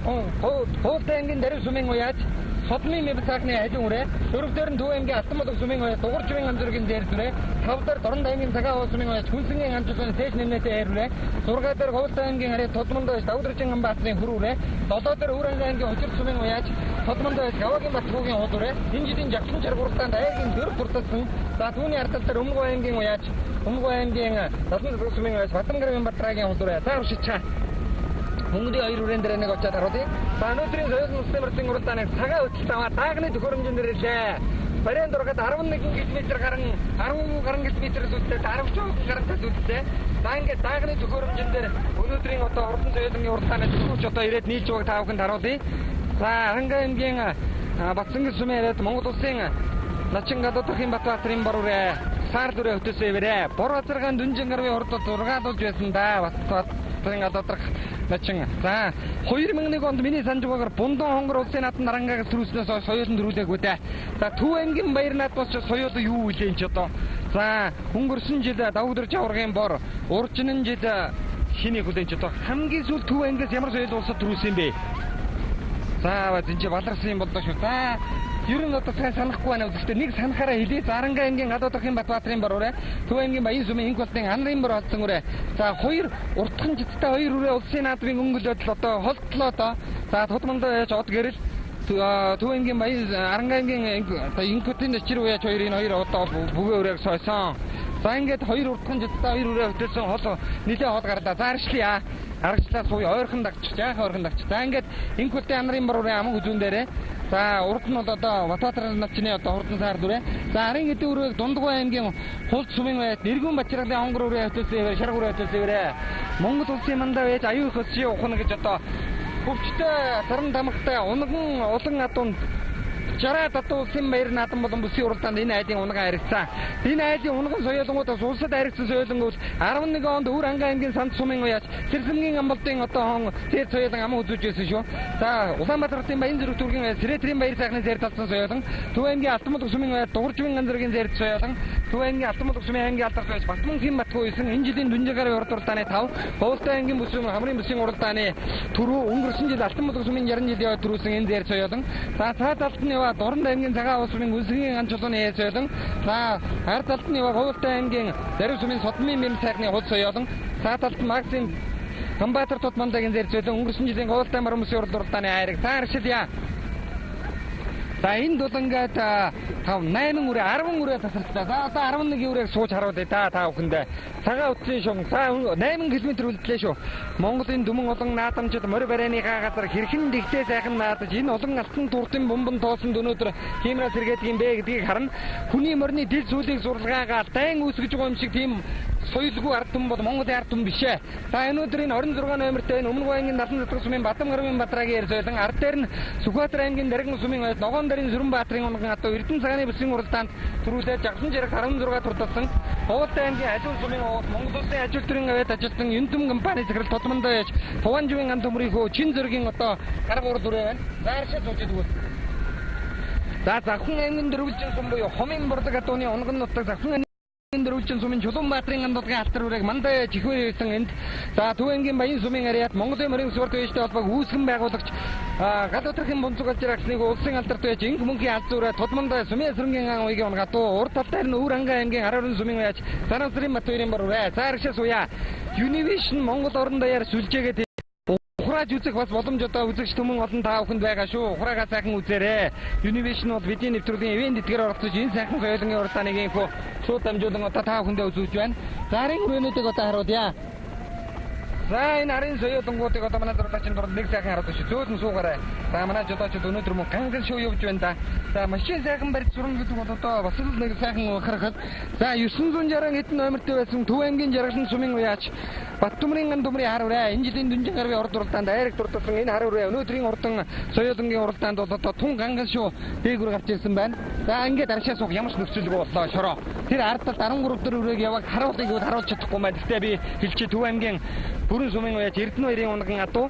Туултай аймгийн Дарив сумын уяаж Содмын мэб сайхны хажуун үрээ дөрөвдөр нь Төв аймгийн Алтанболог сумын уяаж Дугууржвын амзүргийн дээр зүрээ тавдар Дорнод аймгийн Цагаан уул сумын уяаж Хүнсэнгийн амжилтын цэш нэмнэтэй хэрвээ зургаа дээр Ховлтой аймгийн Харьяат Тодмонд уяаж Давуу Дөржин Баатрын хөрүүрээ долоо дээр Өвранга аймгийн Ожир сумын уяаж Тодмонд уяаж Гаваагийн Батхуугийн хуулуурээ энэ жилийн жагсан чаргууртаа дайгийн дөрв бүртэлсэн. За түүний ардтал дээр Өмгөө аймгийн уяаж Өмгөө аймгийн Талмын сумын уяаж Батамгаравын Батрагийн хуулуурээ таар шичаа Мөнгөний хоёр үрэн дээр нэг очиад харуудъя. За өнөөдрийн соёлын улсын мөрдийн уралдааныг цагаан хөтөлт аваад таагны төхөөрөмжөнд нэрлээ. Бариан дургаад 11 км гарan 10 гарan км зүйтэй 10 жоо гарan зүйтэй. За ингээд таагны төхөөрөмжөнд дээр өнөөдрийн одоо уран соёлын уралдааныг төвч одоо ирээд нийлж байгааг та бүхэнд харуулъя. За Аранга аймгийн Батцангэр сумын ирээд Монгол улсын Начин гадуудрын Батбаатарын борууре сар дүрээ хөтөсөө ивэрэ. Бор бацаргаан дүнжин гарвын урд зургаалуулж байсан да. Батбаатарын гадуудрах Начин. За 2001 онд миний санаж байгаагаар Бундон хонгор улсын наадмын Арангаагаас төрүүлснээс соёлын дөрүүлээгүй дээ. За Төв аймгийн Баяр наадмаас ч соёл юу үлээн ч одоо. За өнгөрсөн жил Давуу Дөржин аваргын бор уржинэн жил хиний хүлээн ч одоо хамгийн сүүл Төв аймгаас ямар соёл улсад төрүүлсэн бэ? За зинчээ баларсан юм болдоо шүү. За ер нь одоо сайн санахгүй байна. Гэхдээ нэг санахаараа хэлээ. Аранга аймгийн гадуудрын Батбаатарын борууре Төв аймгийн Баян сумын Инх болтын Анарын бор олсон үрээ. За хоёр уртхан життэй хоёр үрээ улсын наадмын өнгөлөд одоо холтлоо доо. За Тодмонд яаж од гэрэл Төв аймгийн Баян Аранга аймгийн Инхтын чир уяач хоёр энэ хоёр одоо бүгэ үрээг сойсон. За ингээд хоёр уртхан життэй хоёр үрээ хөтөлсөн хол нэлээ хол гарлаа. За арчлаа. Аргачлаа сууя ойрхон дагч. Жаахан ойрхон дагч. За ингээд Инхтын Анарын борууре аман үзүүн дээрээ за урд нь одоо Батбаатар навчны одоо хурдан сар дүрээ. За арын эдийн өрөөг Дундгой аймгийн Хулт сумын байт Нэргүүн Бачрагын хонгор өрөө хөтөлсөн ивэр шаргуураа хөтөлсөн ивэрэ. Монгол улсын мандаа байж аюу их өсөж ухна гэж одоо хөвчтэй саран тамхтай унган улан адуунд Жара татуу улсын баяр наадам болон бүсийн уралдаанд энэ айлын унгаа харилцсан. Энэ айлын унган соёлонгуудаас улсад харилцсан соёлонгууд 11 онд Өвранга аймгийн Санд сумын уяаж Сэрсэмгийн амбалтын одоо хон зэр соёлон аман үзүүлж байсан шүү. За Улаанбаатар хотын Баян зүрх дүүргийн Сэрэтрийн баяр сайхны зэр талсан соёлон, Төв аймгийн Алтанболог сумын уяаж Дугууржвын ганцэргийн зэр соёлон, Төв аймгийн Алтанболог сумын аймгийн алдарт байж Батмунхийн Батгүй исэн энэ жилийн Дүнжигарын урд уралдааны 5, Ховлтой аймгийн бүсийн хамрын бүсийн уралдааны түрүү өнгөрсөн жил Алтанболог сумын 60 жилийн яваад төрүүлсэн энэ зэр соёлон. За цаад талтны Дорнод аймгийн Цагаан уул сумын Хүнсэнгийн ан чулууны соёлон. За ард талд нь Ховлтой аймгийн Дарив сумын Содмын мэм сайхны хул соёлон. За талд нь Магсын Хамбаатар Тодмондагийн зэр соёлон өнгөрсөн жилийн Ховлтой маран бүсийн урд уралдааны хайрыг тааршилъя. За энэ дулангаад 8 үрээ 10 үрээ тасарчлаа. За одоо 11 үрийг сууж харуулъя та бүхэндээ. Цагаан утсын шугам. За 8 км үлдлээ шүү. Монголын дүмэн олон наадамчид морь барайныхаа газар хэрхэн дэгтэй сайхан наадаж энэ олон алтан турдын бомбон тоосонд өнөөдөр тиймээс сэргээдэг юм бэ гэдгийг харна. Хүний морины дил зүйлийг зурлагаагаар дайн үүсгэж байгаа юм шиг тийм соёлгүй ард түмэн бол Монголын ард түмэн биш ээ. За өнөөдрийн 26 номертой энэ Өмнөг аймгийн Налан цэцэг сумын Батамгаравын Батрагийн соёлон ард дээр нь Сүхбаатар аймгийн Даргин сумын Ногоон дарын Сүрэн Баатарын унган одоо Эрдэнэ цагааны бүсийн уралдаанд төрүүлээд жагсан жирэг 16 турталсан. Ховлтой аймгийн Ажил сумын Монгол улсын ажил төрийн аваад ажилтан Юнтүм компани захирал Тодмонд байж Туванжвын ан төмрийнхөө чин зөргийн одоо гарга уур дүрээ байна. Зааршаа суужид өгвөл. За Захын аймгийн дөрвөлжин сум буюу Хомын бурлаг атууны унган нутаг Захын Дөрвөлжин сумын Чулуунбаатарын андуудгын алтар үрэг мандаа чихвэр хийсэн энд за Төвэнгийн Баян сумын ариат Монголын морин спорт өвчтэй холбоог үүсгэн байгуулагч гал өдрхийн бунцуг алжирагчныг улсын алдарт байж инх мөнхийн алзуураа Тодмондоо Сумын эсрэнгийн ан уйгийн унгатуу урд талдаар нь Өвранга аймгийн 12 сумын байж Санаасрын Матуурын борвэ цаарагшаа суя Univision Монгол орон даяар сүлжээгээд ухрааж үзэх бас боломж одоо үзэгч түмэн олон та бүхэнд байгаа шүү. Ухраагаа сайхан үзээрэй. Univision бол бидний нэвтрүүлгийн ивент эдгээр оролцож энэ сайхан соёлын уралдааныг инфо шууд дамжуулан одоо та бүхэндээ үзүүлж байна. Зарын хүрээндээ одоо харуулъя. За энэ арын соёлонгуудыг одоо манай зурагчийн дунд нэг сайхан харуулж шүү. Зөөлөн суугаарай. За манай жолоочд өнөөдөр мөн ганган шоу явуулж байна да. За машин сайхан барьж сурна гэдэг бол одоо бас л нэг сайхан харахад. За 960 хэдэн номертэй байсан Төвэнгийн жаргалан сумын уяач Баттумрын ган дүмрийн хар үрээ энэ жилийн дүнжин гарвын урд уралдаанд айраг дуртасан энэ хар үрээ өнөөдрийн урдан соёлонгийн уралдаанд бол одоо тун ганган шоу дээгүр гарч ирсэн байна. За ингээд аршаа суух ямар ч нөхцөлгүй боллоо шороо. Тэр ард талд 13 дэх үрээг яваг харуулъя гэвэл харуулж чадахгүй байна. Гэхдээ би хэлчихээ Төвэнгийн бүрэн сумын уяач Эрдэнэ 2-ын унган адуу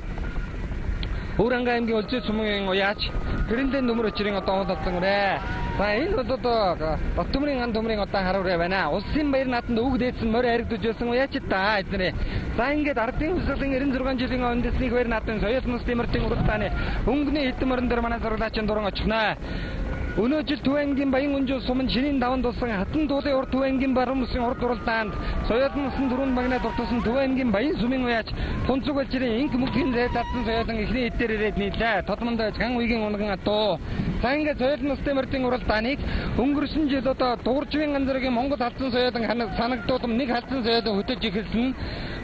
Өвранга аймгийн Улзий сумын уяач Гэрэнтэн дүмөр өчрийн одоо худалдан үрээ. За энэ бол одоо Баттумрын ган дүмрийн одоо хар үрээ байна. Улсын баяр нааданд үг дээдсэн морь харигдуулж байсан уяачд та эднэрээ. За ингээд ардын хөсөлийн 96 жилийн үндэсний баяр наадын соёл мус тэмэртийн уралдааны өнгөний хэдэн морин дээр манай зураглаачийн дуран очихнаа. Өнөө жил Төвэнгийн Баян өнжил сумын шинийн даван дуусан хатан дуулын урд Төвэнгийн баруун мөсийн урд уралдаанд соёлын мөсөн дөрвөн магнаа дуртасан Төвэнгийн Баян сумын уяач Тунцуг улжирын инх мөнхийн зайлтсан соёлын эхний эдгээр ирээд нийлээ. Тодмондоо ган уйгийн унган атуу. За ингээд соёлын мөстэй мордын уралдааныг өнгөрсөн жил одоо дууржвын ганцэргийн Монгол халдсан соёлын санагдуулам нэг халдсан соёлын хөтөж ихэлсэн.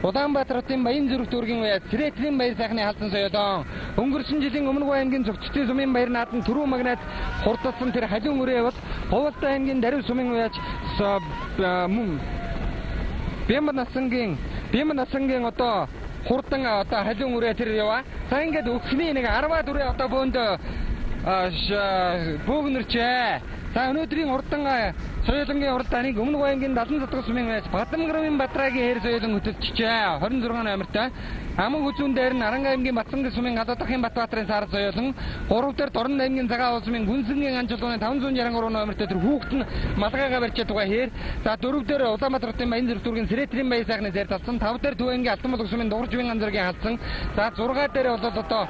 Улаанбаатар хотын Баян зүрх дүүргийн уяач Сэрэтгэлийн баяр сайхны халдсан соёлон өнгөрсөн жилийн Өмнөг аймгийн Зөвчтийн сумын баяр нааданд түрүү магнаад хурдсан тэр халиун үрээ бол Говьлтай аймгийн Дарив сумын уяач Бямнасангийн одоо хурдан одоо халиун үрээ тэр яваа. За ингээд өөхний нэг 10-аад үрээ одоо бөөнд бөөгнөрчээ. За өнөөдрийн урдан соёлонгийн уралдааныг Өмнөг аймгийн 70 задгал сумын уяач Бадамгарын Батрагийн хэр соёлон хөтөлчихжээ. 26 номертой. Аман хүзүүн дээр нь Аранга аймгийн Батцангийн сумын Гадаадахын Батбаатарын сар соёлон 3 дээр Дорн аймгийн Цагаан улсмын Гүнсэнгийн анчилгооны 563 номертой тэр хүүхэд нь малгайгаа барьж байгаа хээр. За 4 дээр Улаанбаатар хотын Баян зүрх дүүргийн Сэрэтгэлийн баяр сайхны зэр талсан 5 дээр Төвэнгийн Алтан булаг сумын Дууржвын ганцэргийн халдсан. За 6 дээр бол одоо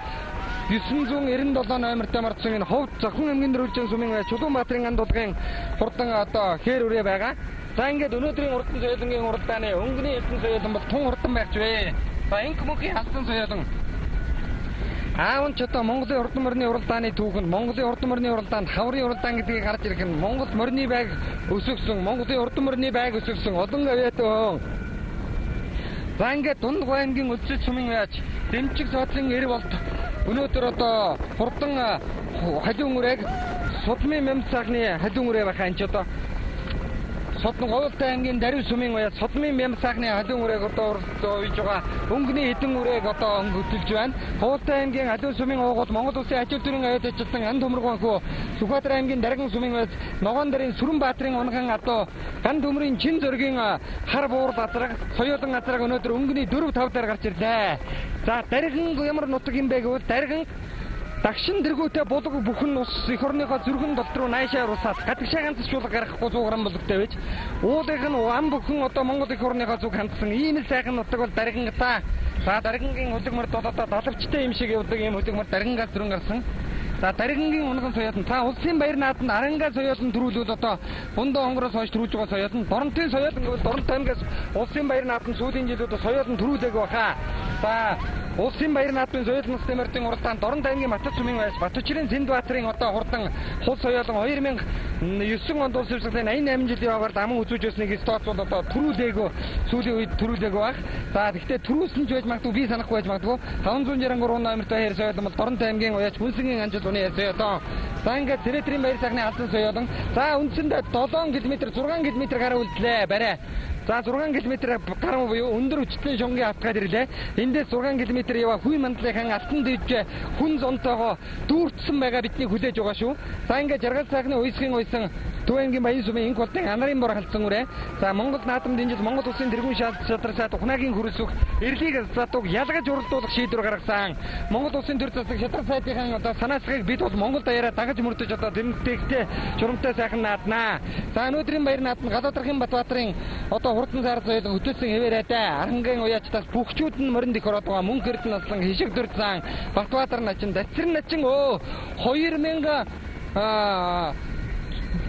997 номертой мартсан энэ Ховд Зөвхөн аймгийн Дөрвөлжин сумын уяач Чулуунбаатарын андуудгын хурдан одоо хээр үрээ байгаа. За ингээд өнөөдрийн урдан соёлонгийн уралдааны өнгөний эзэн соёлон бол тун хурдан байхж вэ. За инх мөнхийн халдсан соёлон аавн ч одоо Монголын урдан морины уралдааны түүхэнд Монголын урдан морины уралдаанд хаврын уралдаан гэдгийг гарч ирэх нь Монгол морины байг өсөвсөн Монголын урдан морины байг өсөвсөн олон авиатон. За ингээд Дунд аймгийн Улзий сумын уяач Дэмчиг соодлын эр болт өнөөдөр одоо хурдан халиун үрээг Судмын Мямц сайхны халиун үрээ байхаа энэ ч одоо Говьлтай аймгийн Дарив сумын уяач Судмын Мямц сайхны халиун үрээг одоо урьж байгаа өнгөний хэдэн үрээг одоо хөтөлж байна. Говьлтай аймгийн халиун сумын уугуул Монгол улсын ачаал төрийн аяд ажилтан ан төмөргөнхөө Сүхбаатар аймгийн Дарган сумын уяач Ногоон дарын Сүрэнбаатарын унган адуу ган төмрийн Чин зөргийн хар буурал азраг соёлон азраг өнөөдөр өнгөний 4-5 дээр гарч ирлээ. За Дарган ямар нутаг юм бэ гэвэл Дарган Дагшин дэргүүтэй булаг бүхэн ус эх орныхоо зүрхэн долд руу наашаа русаад гадагшаа ганцчлуулга гаргахгүй 100 грамм булгтай байж уулынх нь ам бүхэн одоо Монгол эх орныхоо зүг хандсан ийм л сайхан нутаг бол Дарган та. За Даргангийн хөлөгмөр одоо далавчтай юм шиг явдаг ийм хөлөгмөр Даргангаас зөрөн гарсан. За Даргангийн унган соёлон та улсын баяр нааданд Аранга соёлон төрүүлвэл одоо Бундаа хонгороос хойш төрүүлж байгаа соёлон Доронтын соёлон гэвэл Доронт аймгаас улсын баяр нааданд сүүлийн жилүүд соёлон төрүүлээг баха. За улсын баяр наадмын соёлын мөс тэмэртийн уралдаанд Дорон аймгийн Матад сумын уяач Батчирын Сэндбаатарын одоо хурдан хул соёлон 2009 онд улс өвсглийн 88 жилийн яваар аман үзүүж байсныг стооц бол одоо төрүүлээгөө сүүлийн үед төрүүлээгөө баг. За гэхдээ төрүүлсэн ч байж магадгүй би санахгүй байж магадгүй 563 номертой хэр соёлон бол Дорон аймгийн уяач Гүнсэнгийн анчилгооны соёлон. За ингээд Сэрэтгэлийн баяр сайхны халдсан соёлон. За үндсэндээ 7 км 6 км гараа үлдлээ барай. За 6 км гарам буюу өндөр хүчтэй шонгийн автгаад ирлээ. Эндээс 6 км яваа хүй мандлынхан алтан дэвж хүн зонтойгоо дүүртсэн байгаа бидний хүлээж байгаа шүү. За ингээд жаргал сайхны уйсгийн уйсан Төвэнгийн баян сүмийн инх болтын анарын бор халдсан үрэ. За Монгол наадамд дэмжиж Монгол улсын тэргүүн шалтгаалсаад ухнаагийн хүрэлцэх эрлийг засаатуг ялгаж уралдуулах шийдвэр гаргасан. Монгол улсын төр засаг шатрал сайтын одоо санаасгыг бид бол Монгол даяараа дагаж мөрдөж одоо тэмдэгтэй журамтай сайхан нааднаа. За өнөөдрийн баяр наадам Гадаадрахын Батбаатарын одоо хурдан сар соёлын хөтөлсөн хэвээрээтэй арангийн уяачтаас бүхчүүд нь моринд их ороод байгаа мөнгө эрдэнэ наслан хишиг дурдсан Батбаатар начин дацрын начин 2000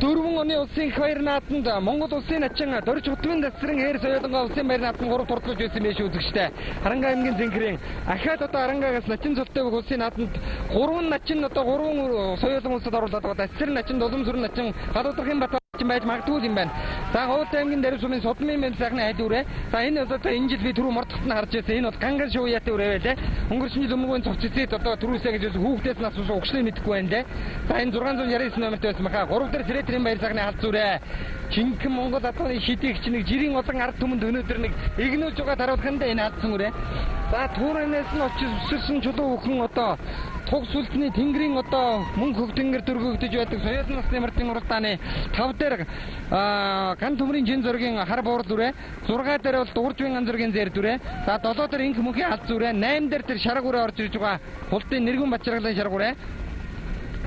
4 оны улсын их баяр наадамд Монгол улсын начин дөрж хөтгөн дасрын хээр соёлонго улсын баяр наадам 3 турдлаж байсан байж үзэгчтэй. Аранга аймгийн зэнхрийн ахаад одоо Арангаагаас начин цолтой улсын наадамд 3 начин одоо 3 соёлон улсад оруулаад байгаа. Дасрын начин, Дулам сүрэн начин, Гадаадрахын Батбаатар байж магадгүй юм байна. За Ховд аймгийн Дарив сумын Содмын мэд сайхны хайд үрэ. За энэ одоо энэ жил би түрүү мордохт нь харж байсан. Энэ бол Ганган шууяатай үрэ байлаа. Өнгөрсөн жил өмнөгийн цовцэцэд одоо түрүүсээ гэж хүүхдээс нас ус өгчлээ мэдэхгүй байна лээ. За энэ 699 номертэй байсан баха. 3 дахь Сэрэтрийн баяр сайхны халд зүрэ. Жинхэнэ Монгол атганы шидэгч нэг жирийн олон ард түмэнд өнөөдөр нэг игнүүлж байгаа таруулханд энэ алдсан үрэ. За түүнээс нь очиж өссөн чулуу өхөн одоо туг сүлтний тэнгэрийн одоо мөнгө хөвдөнгөр дөргөгдөж байдаг соёлын насны мартын уралдааны 5 дээр ган төмрийн жин зургийн хар буурал үрэ, 6 дээр бол дууржвын ан зургийн зэр дүрэ, за 7 дээр инх мөнхийн алт зүрэ, 8 дээр тэр шараг үрэ орж ирж байгаа хултын нэргэн бачаргалын шараг үрэ.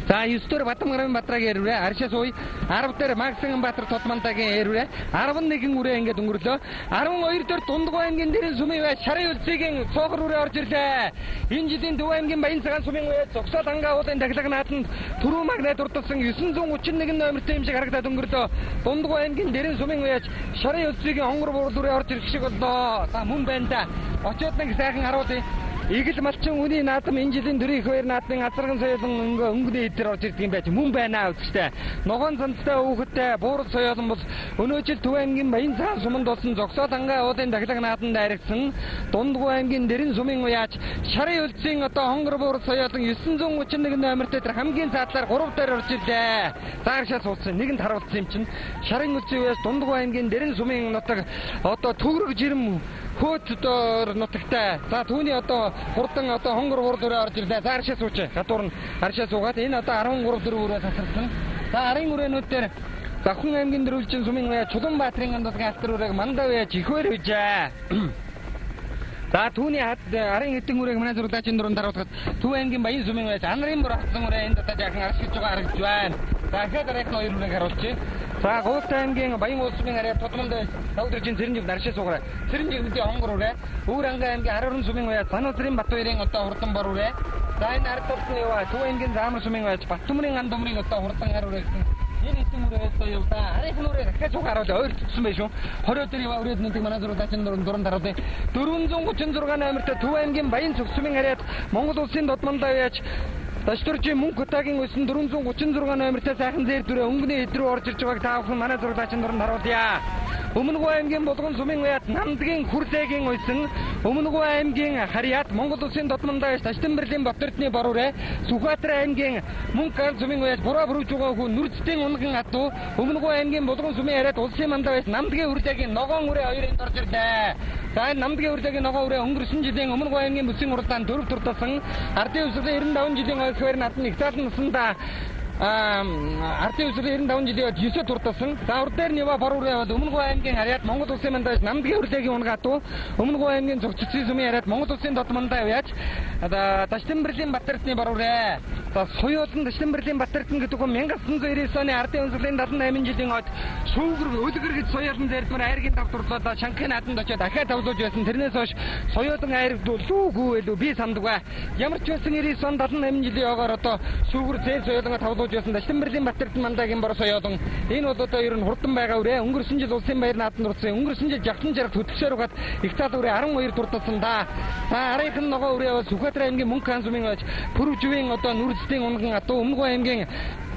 За 9 дээр Батамгарын Батрагийн эрврэ, Аршаас уй 10 дээр Магсанбаатар Тодмантагийн эрврэ, 11 үрэ ингээд өнгөрлөө. 12 дээр Дундгой аймгийн дэрэн сүмийн бай Шарын үлцгийн цоохор үрэ орж ирлээ. Энэ жилийн Төв аймгийн Баян цагаан сүмийн бай зогсоод ангаа уулын дахлаг нааданд түрүү магнайд урдсан 931 номертэй юм шиг харагдаад өнгөрлөө. Дундгой аймгийн дэрэн сүмийн бай Шарын үлцгийн хонгор буурал үрэ орж ирэх шиг боллоо. За мөн байна да. Очоод нэг сайхан харуулъя. Игэл малчин үний наадам энэ жилийн төрийн их баяр наадмын азарган соёлон өнгөний эдгээр орж ирдэг юм байж мөн байна үзэгчтэй. Ногоон цанцтай хүүхэдтэй буурал соёлон бол өнөө жил Төв аймгийн Баян цагаан суманд болсон зогсоод ангаа уулын дахлаг наадамд харагдсан Дундгой аймгийн дэрэн сүмийн уяач Шарын үлцгийн одоо хонгор буурал соёлон 931 номертэй тэр хамгийн цаадлаар 3 дээр орж ирлээ. Зааршаа суудсан нэгэнд харуулсан юм чинь Шарын үлцгийн уяач Дундгой аймгийн дэрэн сүмийн нутаг одоо төгрөг жирэм хөөцдөр нутагтай. За түүний одоо хурдан одоо хонгор урдураа орж ирлээ. За аршаа сууч. Гадуур нь аршаа суугаад энэ одоо 13 дөрөвөөр тасарсан. За арын үрэнүүд дээр Завхан аймгийн дөрвөлжин сүмийн уяа Чулуунбаатарын андасгийн алтар үрэг мандав яж ихвэр хүжээ. За түүний арын хэдэн үрээг манай зургаачин дөрөнд харуулахад Төв аймгийн Баян сүмийн уяа анарын бор хатсан үрээ энэ дата жаахан арш гэж байгаа харагдж байна. За дахиад арайх хоёр үрээг харуулчих. За Гуулт аймгийн Баян улсмын арай Тодмонд Тавдржин Цэрэнжиг наршаа суугаарай. Цэрэнжиг мэдээ хонгор үрээ. Өвөр ангаа аймгийн Харарын сүмийн уяа Сануулрын Батбаярын одоо хурдан бор үрээ. За энэ ард талын яваа Төв аймгийн Заамар сүмийн уяа Баттөмрийн ан думрын одоо хурдан хар үрээ гэсэн. Энэ хэсэг үрээ одоо яваа. Арайх нүрээ дахиад суугаарай. Ойртсон байж шүү. 20 дээр яваа үрээд нүдэг манай зургаачин дөрөнд харуулъя. 436 номертэй Төв аймгийн Баян сүмийн арайд Монгол улсын Додмондоо яаж Дашдуржийн мөнгө хотагийн өсөн 436 номертэй сайхан зэр дүрээ өнгөний хэд рүү орж ирж байгааг та бүхэн манай зургаачин дөрөнд харуулъя. Өмнөгөө аймгийн Булган сүмийн уяат Намдгийн Хүрлээгийн уйсан Өмнөгөө аймгийн Харьяат Монгол улсын Додмондоо Таштанбэрлийн Ботөрдны борурэ Сүхбаатар аймгийн Мөнгө сүмийн уяат Бураа бүрж байгаа хүн Нүрцтийн унган атуу Өмнөгөө аймгийн Булган сүмийн арайд улсын мандаа Намдгийн Хүрлээгийн Ногоон үрээ хоёрын орж ирлээ. За Намдгийн Хүрлээгийн Ногоон үрээ өнгөрсөн жилийн Өмнөгөө аймгийн бүсийн уралдаанд 4 турталсан ардын өсвөрийн 95 жилийн их баяр наадмын их цаалан насанда ардын өсвөрийн 95 жилийн 9 турталсан. За урд дээр нь яваа боруур яваад Өмнөгөө аймгийн Харьяат Монгол улсын мандаа Намдгийн Хүрлээгийн унгатуу Өмнөгөө аймгийн Цогццгийн сүмийн арайд Монгол улсын Додмондоо яваач Таштанбэрлийн Батэрдны боруурэ. За соёолын Таштанбэрлийн Батэрдэн гэдэг нь 1999 оны ардын өсвөрийн 78 жилийн хойд шүүгэр өлгөр гэж соёолын зэрдмэр айргийн тавтурлаад Шанхай наадамд очиод дахиад тавлуулж байсан. Тэрнээс хойш соёолын айргдуул лүүгүй илүү би сандаггүй. Ямар ч байсан 99 он 78 жилийн ойгоор одоо шүүгэр зээл соёолоо тавлуулж байсан Таштанбэрлийн Батэрдэн мандагийн бор соёолон энэ бол одоо ер нь хурдан байгаа үрэ. Өнгөрсөн жил улсын баяр наадамд урдсан. Өнгөрсөн жил Жавхан жаргал хөтөлсөөр угаад их цаал үрэ 12 турталсан да. За арайхан ногоо үрэ бол Сүхбаатар аймгийн Мөнх хаан сүмийн байж Пүрвживийн одоо Нүрцтийн унган атуу Өмнөгөө аймгийн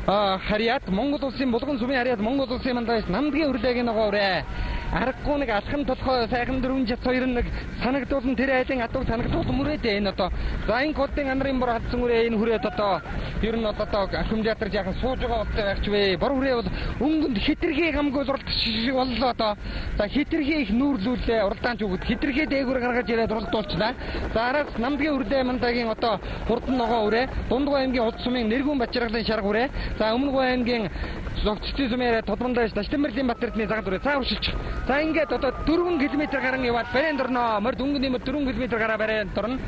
Харьяат Монгол улсын Булган сүмийн Харьяат Монгол улсын мандаас Намдгийн Хүрлээгийн ногоо үрэ. аргагүй нэг алхам толгой сайхан дөрвөн жат хоёр нэг санагдуулсан тэр айлын адууг санагдуулсан мөрөөдөө энэ одоо. За энэ кодын анарын бор хадсан үрээ энэ хүрээд одоо ер нь одоо архим театр жаахан сууж байгаа болтой байх ч вэ. Бор хүрээ бол өнгөнд хитрхи хамгүй уралдах шиг боллоо одоо. За хитрхи их нүүрлүүлээ уралдаанч өгд хитрхи дээгүүр гаргаж ирээд уралдуулчлаа. За араас намдгийн үрдээ мандагийн одоо хурдан ногоо үрээ дундгой аймгийн улс сумын нэргүүн бачиргалын шарга үрээ. За өмнөгөө аймгийн зогцтой сумаараа тодмондоо Даштанбэрлийн Батэрдны загад үрээ цаа уршилж. За ингээд одоо 4 км гарan яваад барайнд орно. Морд өнгөний 4 км гараа барайнд орно.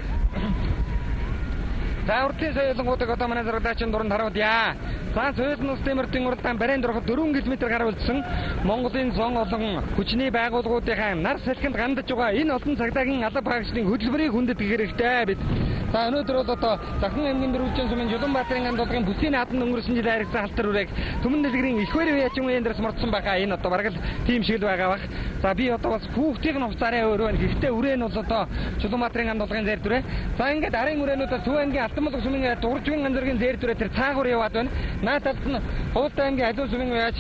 За уртын соёлонгуудыг одоо манай зарагдаачийн дуранд харуулъя. За соёлын улс тэмэртийн уралдаан барайнд ороход 4 км гараа үлдсэн Монголын сон олон хүчний байгууллагуудынхаа нар салхинд гандаж байгаа энэ олон цагдаагийн алба хаагчдын хөдөлмөрийг хүндэтгэх хэрэгтэй бид. За өнөөдөр бол одоо Захын аймгийн дөрвөлжин сумын Жуланбаатарын гандуулгын бүсийн нааданд өнгөрсөн жил харигдсан халтар үрэг Түмэн дэлгэрийн их баяр яачин үеийн дээрс мордсон байгаа. Энэ одоо бараг л тийм шиг л байгаа бах. За би одоо бас хүүхдийн хувцаараа өөрөө гэхдээ үрээ нь бол одоо Жуланбаатарын гандуулгын зэр дүрээ. За ингээд арын үрээнүүдээ Төв аймгийн Алтанболго сумын Дууржгийн ганцэргийн зэр дүрээ тэр цаагаар яваад байна. Нааталд нь Хуултай аймгийн Алиу сумын яаж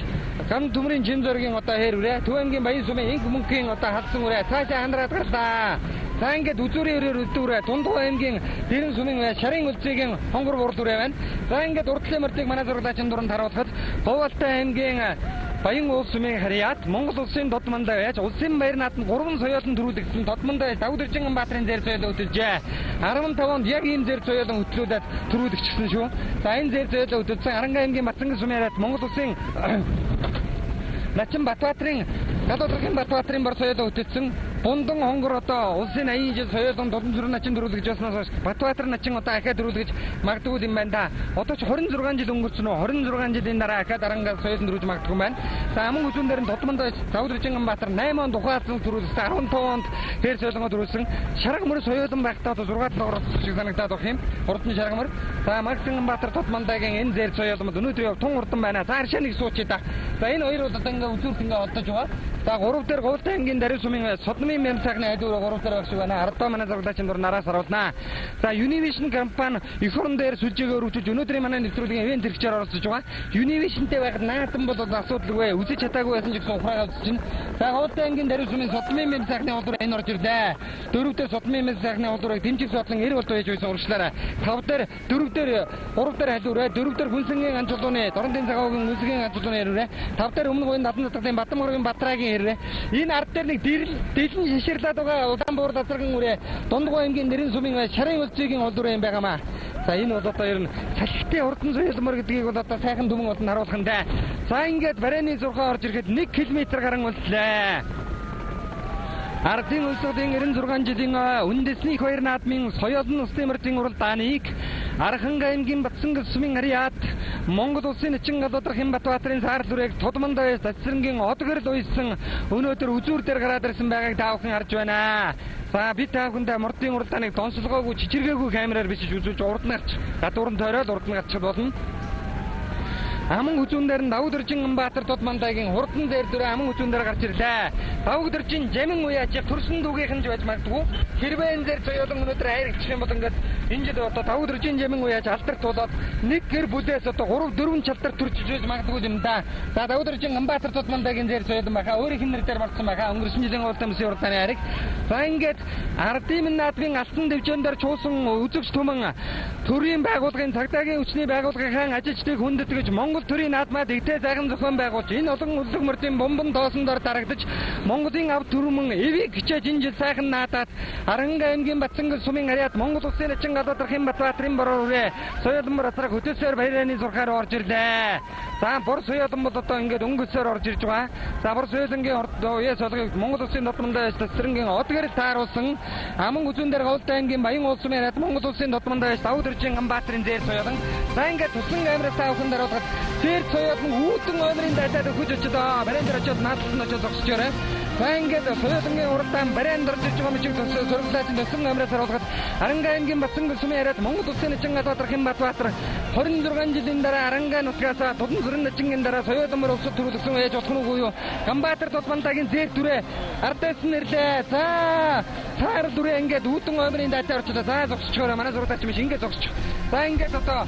Гам төмрийн Жин зоргийн одоо хэр үрээ Төв аймгийн Баян сумын Инх мөнхийн одоо халсан үрээ цаашаа хандраад гарлаа. За ингээд үзүүрийн өрөөр өдөрөө Дундгой аймгийн Дэрэн сумын Шарын үлцгийн хонгор бурд үрээ байна. За ингээд урдлын мөрдийг манай зурглаачин дуранд харуулхад Хуултай аймгийн Баян улс сумын харьяат Монгол улсын Додмондоо байж улсын баяр нааданд 3 соёлон төрүүлэгдсэн Додмондоо Давдэржин Баатарын зэр соёлоо хөтөлжээ. 15 онд яг ийм зэр соёлон хөтлүүлээд төрүүлэгдсэн шүү. За энэ зэр соёлоо хөтөлсөн Аранга аймгийн Батцанган сумын харьяат Монгол улсын Начин Батбаатарын Гадуудрын Батбаатарын бар соёлоо хөтөлсөн Бундан хонгор одоо улсын 80 жил соёлон дулан зүрх начин төрүүлж яснаас хойш Батбаатар начин одоо ахаа төрүүлж магадгүй юм байна да. Одоо ч 26 жил өнгөрсөн үү? 26 жилийн дараа ахаад Аранга соёлон төрүүлж магадгүй байна. За аман хүзүүн дээр нь Додмондоо Давдэржин Баатар 8 онд ухаалсан төрүүлсэн 15 онд хэр соёлонгоо төрүүлсэн Шарга мөр соёлон байхдаа одоо 6 7 орох шиг санагдаад байх юм. Хурдан Шарга мөр. За Магсин Баатар Додмондогийн энэ зэр соёлон өнөөдөр тун хурдан байна. За аршаа нэг суучий да. За энэ хоёр удаа ингээ үзүүрт ингээ олдож байгаа. За 3 дээр Хуултай аймгийн Дарин сумын Содмын мэм цагны хайдвар 3 дээр багш байна. Ардаа манай зурглаачин дур нараас харуулнаа. За Univision компани их орон дээр сүлжээгээр өргөжүүлж өнөөдрийн манай нэвтрүүлгийн ивент хэрэгчээр оролцож байгаа. Univisionтэй байхад наатан бол асуудалгүй. Үзэж чадаагүй байсан ч гэсэн ухраагаа үзэж байна. За Хуултай аймгийн Дарин сумын Содмын мэм цагны хайдвар энэ орж ирлээ. 4 дээр Содмын мэм цагны хайдварыг дэмжих судлан 90 болтой байж байсан урагшлаараа. 5 дээр 4 дээр 3 дээр халиураа 4 дээр хүнсэнгийн ганц чулууны Дорнодын цагаагийн үнсгийн ганц чулууны хэрвээ 5 дээр өмнө гоён надан татгын Батморгийн Батрагийн хэрвээ энэ ард дээр нэг дэлэн шиширлээд байгаа Улаанбуур дасарган үрээ Дундгой аймгийн Нэрэн сумын Шарын үлцгийн олдвор юм байгаамаа. За энэ бол одоо ер нь салхитай урдан соёлмор гэдгийг бол одоо сайхан дүмэн болон харуулах нь даа. За ингээд барайны зурхаа орж ирэхэд 1 км гарan үлдлээ. Ардын улсуудын 96 жилийн үндэсний их баяр наадмын соёлын улсын мөрдийн уралдааныг Арханга аймгийн Батцанган сумын харьяат Монгол улсын Начин Гадуудрын Батбаатарын саарл үрэг Тодмондоо Цацрэнгийн одгорл уйсан өнөөдөр үзүүр дээр гараад ирсэн байгааг таавхан харж байна. За бид таавхандаа мордын уралдааныг донсолгоогүй чичиргээгүй камераар бичиж үзүүлж урд нь гарч гадуурн тойроод урд нь гарчих болно. Аман хүзүүн дээр нь Давдэржин Баатар Тодмондогийн хурдан дээр дүрээ аман хүзүүн дээр гарч ирлээ. Давдэржин Жамин уяач төрсөн дүүгийнхэн ч байж магадгүй. Хэрвээ энэ зэр соёлон өнөөдөр хайрагчих юм бол ингээд энэ жил одоо Давдэржин Жамин уяач алдарт болоод нэг гэр бүлээс одоо 3 4 чалдар төрчж байж магадгүй юм да. За Давдэржин Баатар Тодмондогийн зэр соёлон байхаа өөрийнх нь нэр дээр марцсан байхаа өнгөрсөн жилийн уралдаан бүсийн уралдааны хайраг. За ингээд ардын наадмын алтан дэвжэн дээр чуусан үзэгч түмэн төрийн байгууллагын цагдаагийн хүчний байгууллагын ажилчдыг хүндэтгэж Монгол төрийн наадмад игтэй сайхан зохион байгуулж энэ олон улсын мөрдийн бомбон доосон дор дарагдаж Монголын авд түрмэн эвийг хичээж энэ жил сайхан наадаад Аранга аймгийн Батцанган сумын харьяат Монгол улсын Начин Гадуудрын Батбаатарын бороо үрээ соёлон барацраг хөтөлсөөр баярын зурхаар орж ирлээ. За бор соёлон бол одоо ингээд өнгөсөөр орж ирж байгаа. За бор соёлонгийн уяа солгыг Монгол улсын Додмондоо Цацрэнгийн одгорл тааруулсан аман үзүүн дээр Хуултай аймгийн Баян улс сумын харьяат Монгол улсын Додмондоо Давдэржин Баатарын зэр соёлон. За ингээд туслан камераа таавхан даруулгаад зэр соёлон үүдэн ойрын дайдаад өгч очдоо. Барайнд дээр очиод наадсан очиод зогсчихорой. За ингээд соёлонгийн уралдаан барайнд орж иж байгаа мчиг зурглаачин төсөн камераас харуулгаад Аранга аймгийн Батцанган сумын харьяат Монгол улсын Начин Гадуудрын Батбаатар 26 жилийн дараа Аранга нутгаас Дулан зүрх начингийн дараа соёлон мөр улсад төрүүлсэн ээж болох нь үгүй юу? Ганбаатар Тодмондогийн зэр дүрээ ардаас нь ирлээ. За цаар дүрээ ингээд үүдэн ойрын дайдаад орчлоо. За зогсчихорой. Манай зурглаач биш ингээд зогсчих. За ингээд одоо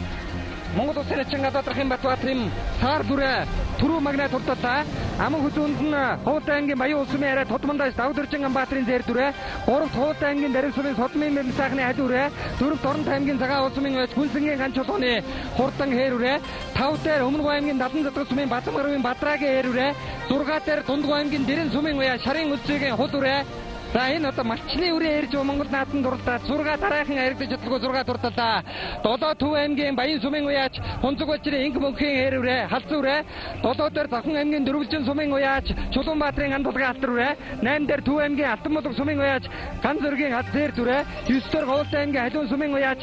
Монгол улсын Начин Гадуудрын Батбаатарын саар дүрээ түрүү магнат хурдтаа Аман хүзүүнд нь Хуутай аймгийн Баян улсын яриа Тодмондоос Давдөржин Амбаатрын зэр дүрэ, 3-т Хуутай аймгийн Дариг сумын Содмын мэрэн сайхны халиурэ, 4-т Орон аймгийн Цагаан улсын Хүнсэнгийн ганц чулууны Хурдан хэрүрэ, 5 дээр Өмнөг аймгийн Надан Задгар сумын Бадамгарвын Бадрагийн хэрүрэ, 6 дээр Дундгой аймгийн Дэрэн сумын Шарын үлцгийн хулүрэ. За энэ одоо малчны үрээ ирж Монгол наадмын дурлалаа 6 дараахан харигдаж чадлагүй 6 дурталаа. 7 Төв аймгийн Баян сумын уяач Хунцэг бочрын инг мөнхийн хэрврэ халзуурэ. 7 дээр Завхан аймгийн Дөрвөлжин сумын уяач Чулуунбаатарын андулгын алтарврэ. 8 дээр Төв аймгийн Алтанмулаг сумын уяач Ган зөргийн хазэр дүрэ. 9 дээр Говьтай аймгийн Халиун сумын уяач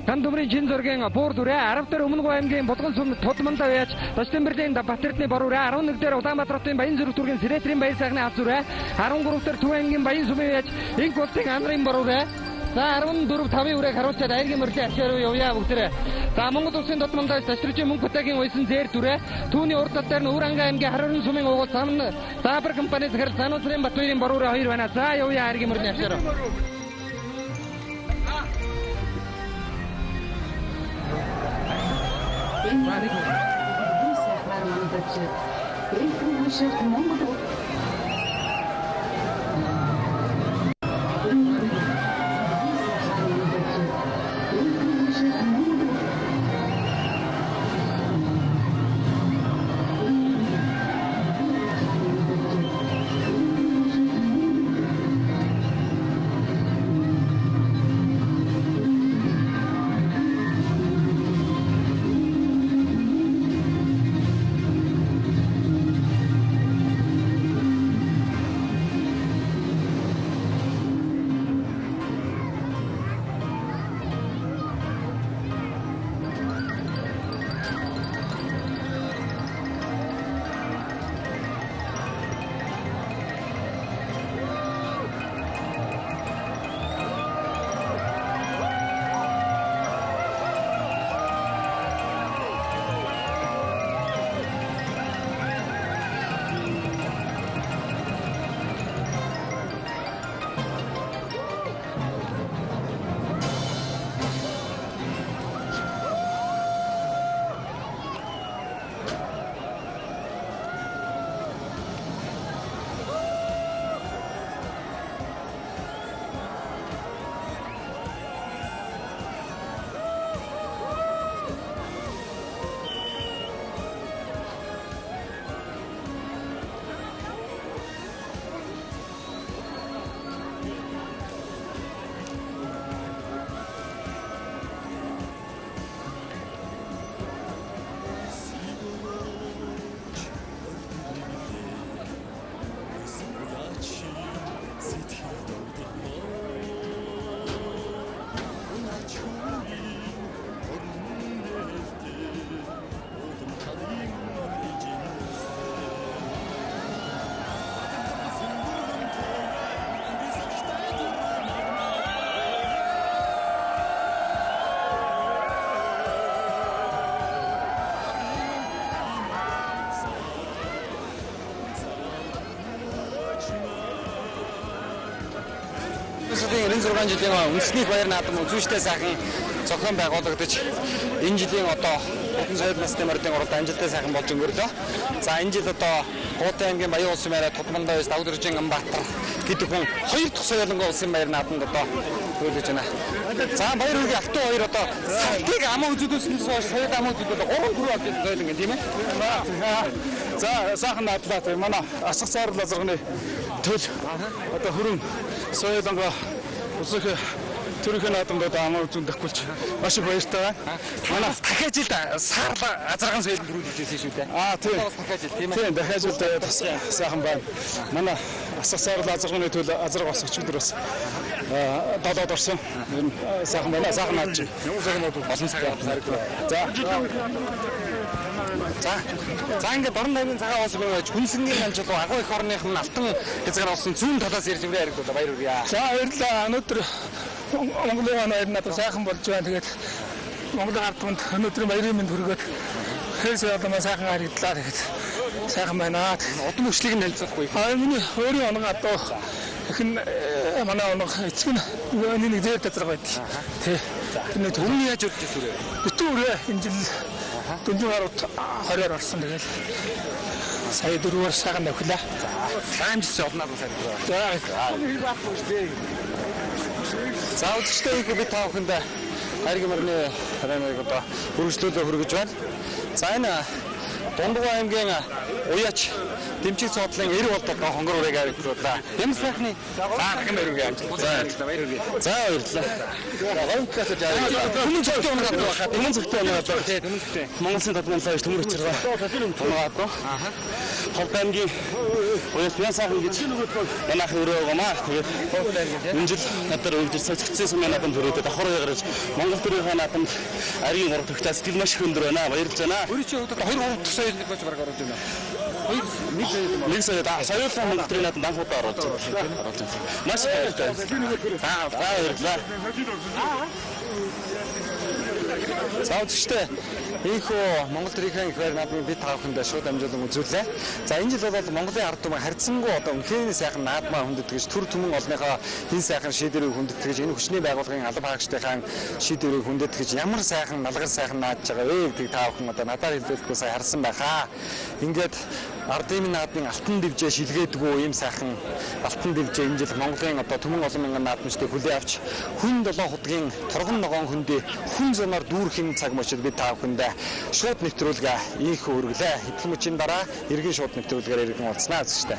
Ган дүмрийн чин зөргийн буур дүрэ. 10 дээр Өмнөг аймгийн Булган сум Тодмондоо уяач Дашдэмбэрлийн Батэрдний боруурэ. 11 дээр Улаанбаатар хотын Баян зүрх дүргийн Сэрэтрийн баяр сайхны халзуурэ. 13 дээр Төв аймгийн Баян инг улсын амрын боруурэ. За 14 5-ын үрэг харуулчаад айргийн мөрлийн ашаар руу явъя бүгдээрээ. За Монгол улсын Тодмондоос Ташрижийн мөнгө хөтөгийн уйсан зэр дүрэ. Түүний урд тал дээр нь Өвранга аймгийн Харарын сумын угуул замн Заабар компани захирал Сануусрын Батбаярын боруурэ 2 байна. За явъя айргийн мөрлийн ашаар. Улсын 96 жилийн үндэсний баяр наадам үзүүштэй сайхан зохион байгуулагдаж энэ жилийн одоо Хотын соёл насны мордын уралд амжилттай сайхан болж өнгөрлөө. За энэ жил одоо Хуутай аймгийн Баян улсын байраа Тодмондоос Давдөржин Амбаатар гэдэг хүн 2 дахь соёлонгоо улсын баяр наадамд одоо төлөж байна. За баяр үргийн автуу хоёр одоо салтыг амаа үзүүлснээс хойш соёл амаа үзүүлээд 3 4 авч соёл ингэ тийм ээ. За сайхан наадлаа тийм манай асах цаар лазарганы төл одоо хөрөн соёлонгоо усах төрөхийн наадамд одоо амаа үзүүлдэхгүйч маш их баяртай байна. Манай дахиад жил саарлаа азарган соёл төрүүлж ирсэн шүү дээ. Тийм. Дахиад жил тийм ээ. Тийм дахиад жил сайхан байна. Манай асах цаар лазарганы төл азарга бас өчигдөр бас долоод орсон. Ер нь сайхан байна. Сайхан наад чинь. Ямар сайхан бол олон сайхан харагдав. За ингээд Орон аймгийн цагаан улс байж Хүнсэнгийн ганц чулуу агуу их орных нь алтан хязгаар болсон зүүн талаас ирж ирээ харагдуулаа. Баяр хүргэе. За баярлалаа. Өнөөдөр Монголын баяр надад сайхан болж байна. Тэгээд Монголын ард түмэнд өнөөдрийн баярын мэнд хүргээд хэл соёлоо сайхан харагдлаа. Тэгээд сайхан байна. Удам өчлийг нь хэлцэхгүй. Миний өөрийн оног одоо ихэн манай оног эцэг нь нэг дээр тазар байдаг. Тий. Энэ өмнө яаж өрж ирсэн вэ? Бүтэн үрээ энэ жил Дүнжин гарууд 20-аар орсон. Тэгэл Сая 4-р сайхан авхилаа. Амжилт олноо сайн. За. За үзэгчтэй би та бүхэнд хайргийн мөрний харааныг одоо үргэлжлүүлээ хүргэж байна. За энэ Дундгой аймгийн уяач дэмжиг цоодлын 90 болдог хонгор үрэг авирлуулаа. Ямар сайхны дахин өргөө амжилт. За баярлалаа. Гонкаас жаа. Хүмүүн зөвхөн оноод байгаа. Хүмүүн зөвхөн оноод байгаа. Хүмүүн зөвхөн. Монголын татмаллаа төмөр учраа. Оноод. Аха. Холбоомгийн уяач мясаахан гэж манайх өрөөгөөмаа. Тэгээд энэ жил надад үйлдэл сэтгцсэн сумын наадам төрөөд давхар гаргаж Монгол төрийн наадамд ариун 3 дахь сэтгэл маш их өндөр байна. Баярлж байна. Өөрөөр 2-3 дахь соёлыг болж бараг оруулж байна. Нэг соёл соёлын Монгол төрийн наадамд анхудаа оруулж байна. Маш их баярлалаа. Баярлалаа. За үзэгчтэй ийхүү Монгол төрийн их байр наадмын бид та бүхэнд шууд амжилан үзүүллээ. За энэ жил бол Монголын ард түмэн харьцангуй одоо үнэхээр сайхан наадмаа хүндэтгэж төр түмэн олныхоо энэ сайхан шийдвэрийг хүндэтгэж энэ хүчний байгууллагын алба хаагчдын шийдвэрийг хүндэтгэж ямар сайхан налгар сайхан наадж байгаа вэ гэдгийг та бүхэн одоо надаар хэлбэлгүй сая харсан байхаа. Ингээд ардын наадмын алтан дэвжээ шилгээдгүү ийм сайхан алтан дэвжээ энэ жил Монголын одоо түмэн олон мянган наадмчдыг хүлээн авч хүн 7 худгийн торгон ногоон хөндий хүн замаар дүүрхэн цаг мөчид бид та бүхэндээ шууд нэвтрүүлгээ ийх өргөлээ. Хэдхэн мөчийн дараа иргэн шууд нэвтрүүлгээр иргэн уулзнаа үзэгчтэй.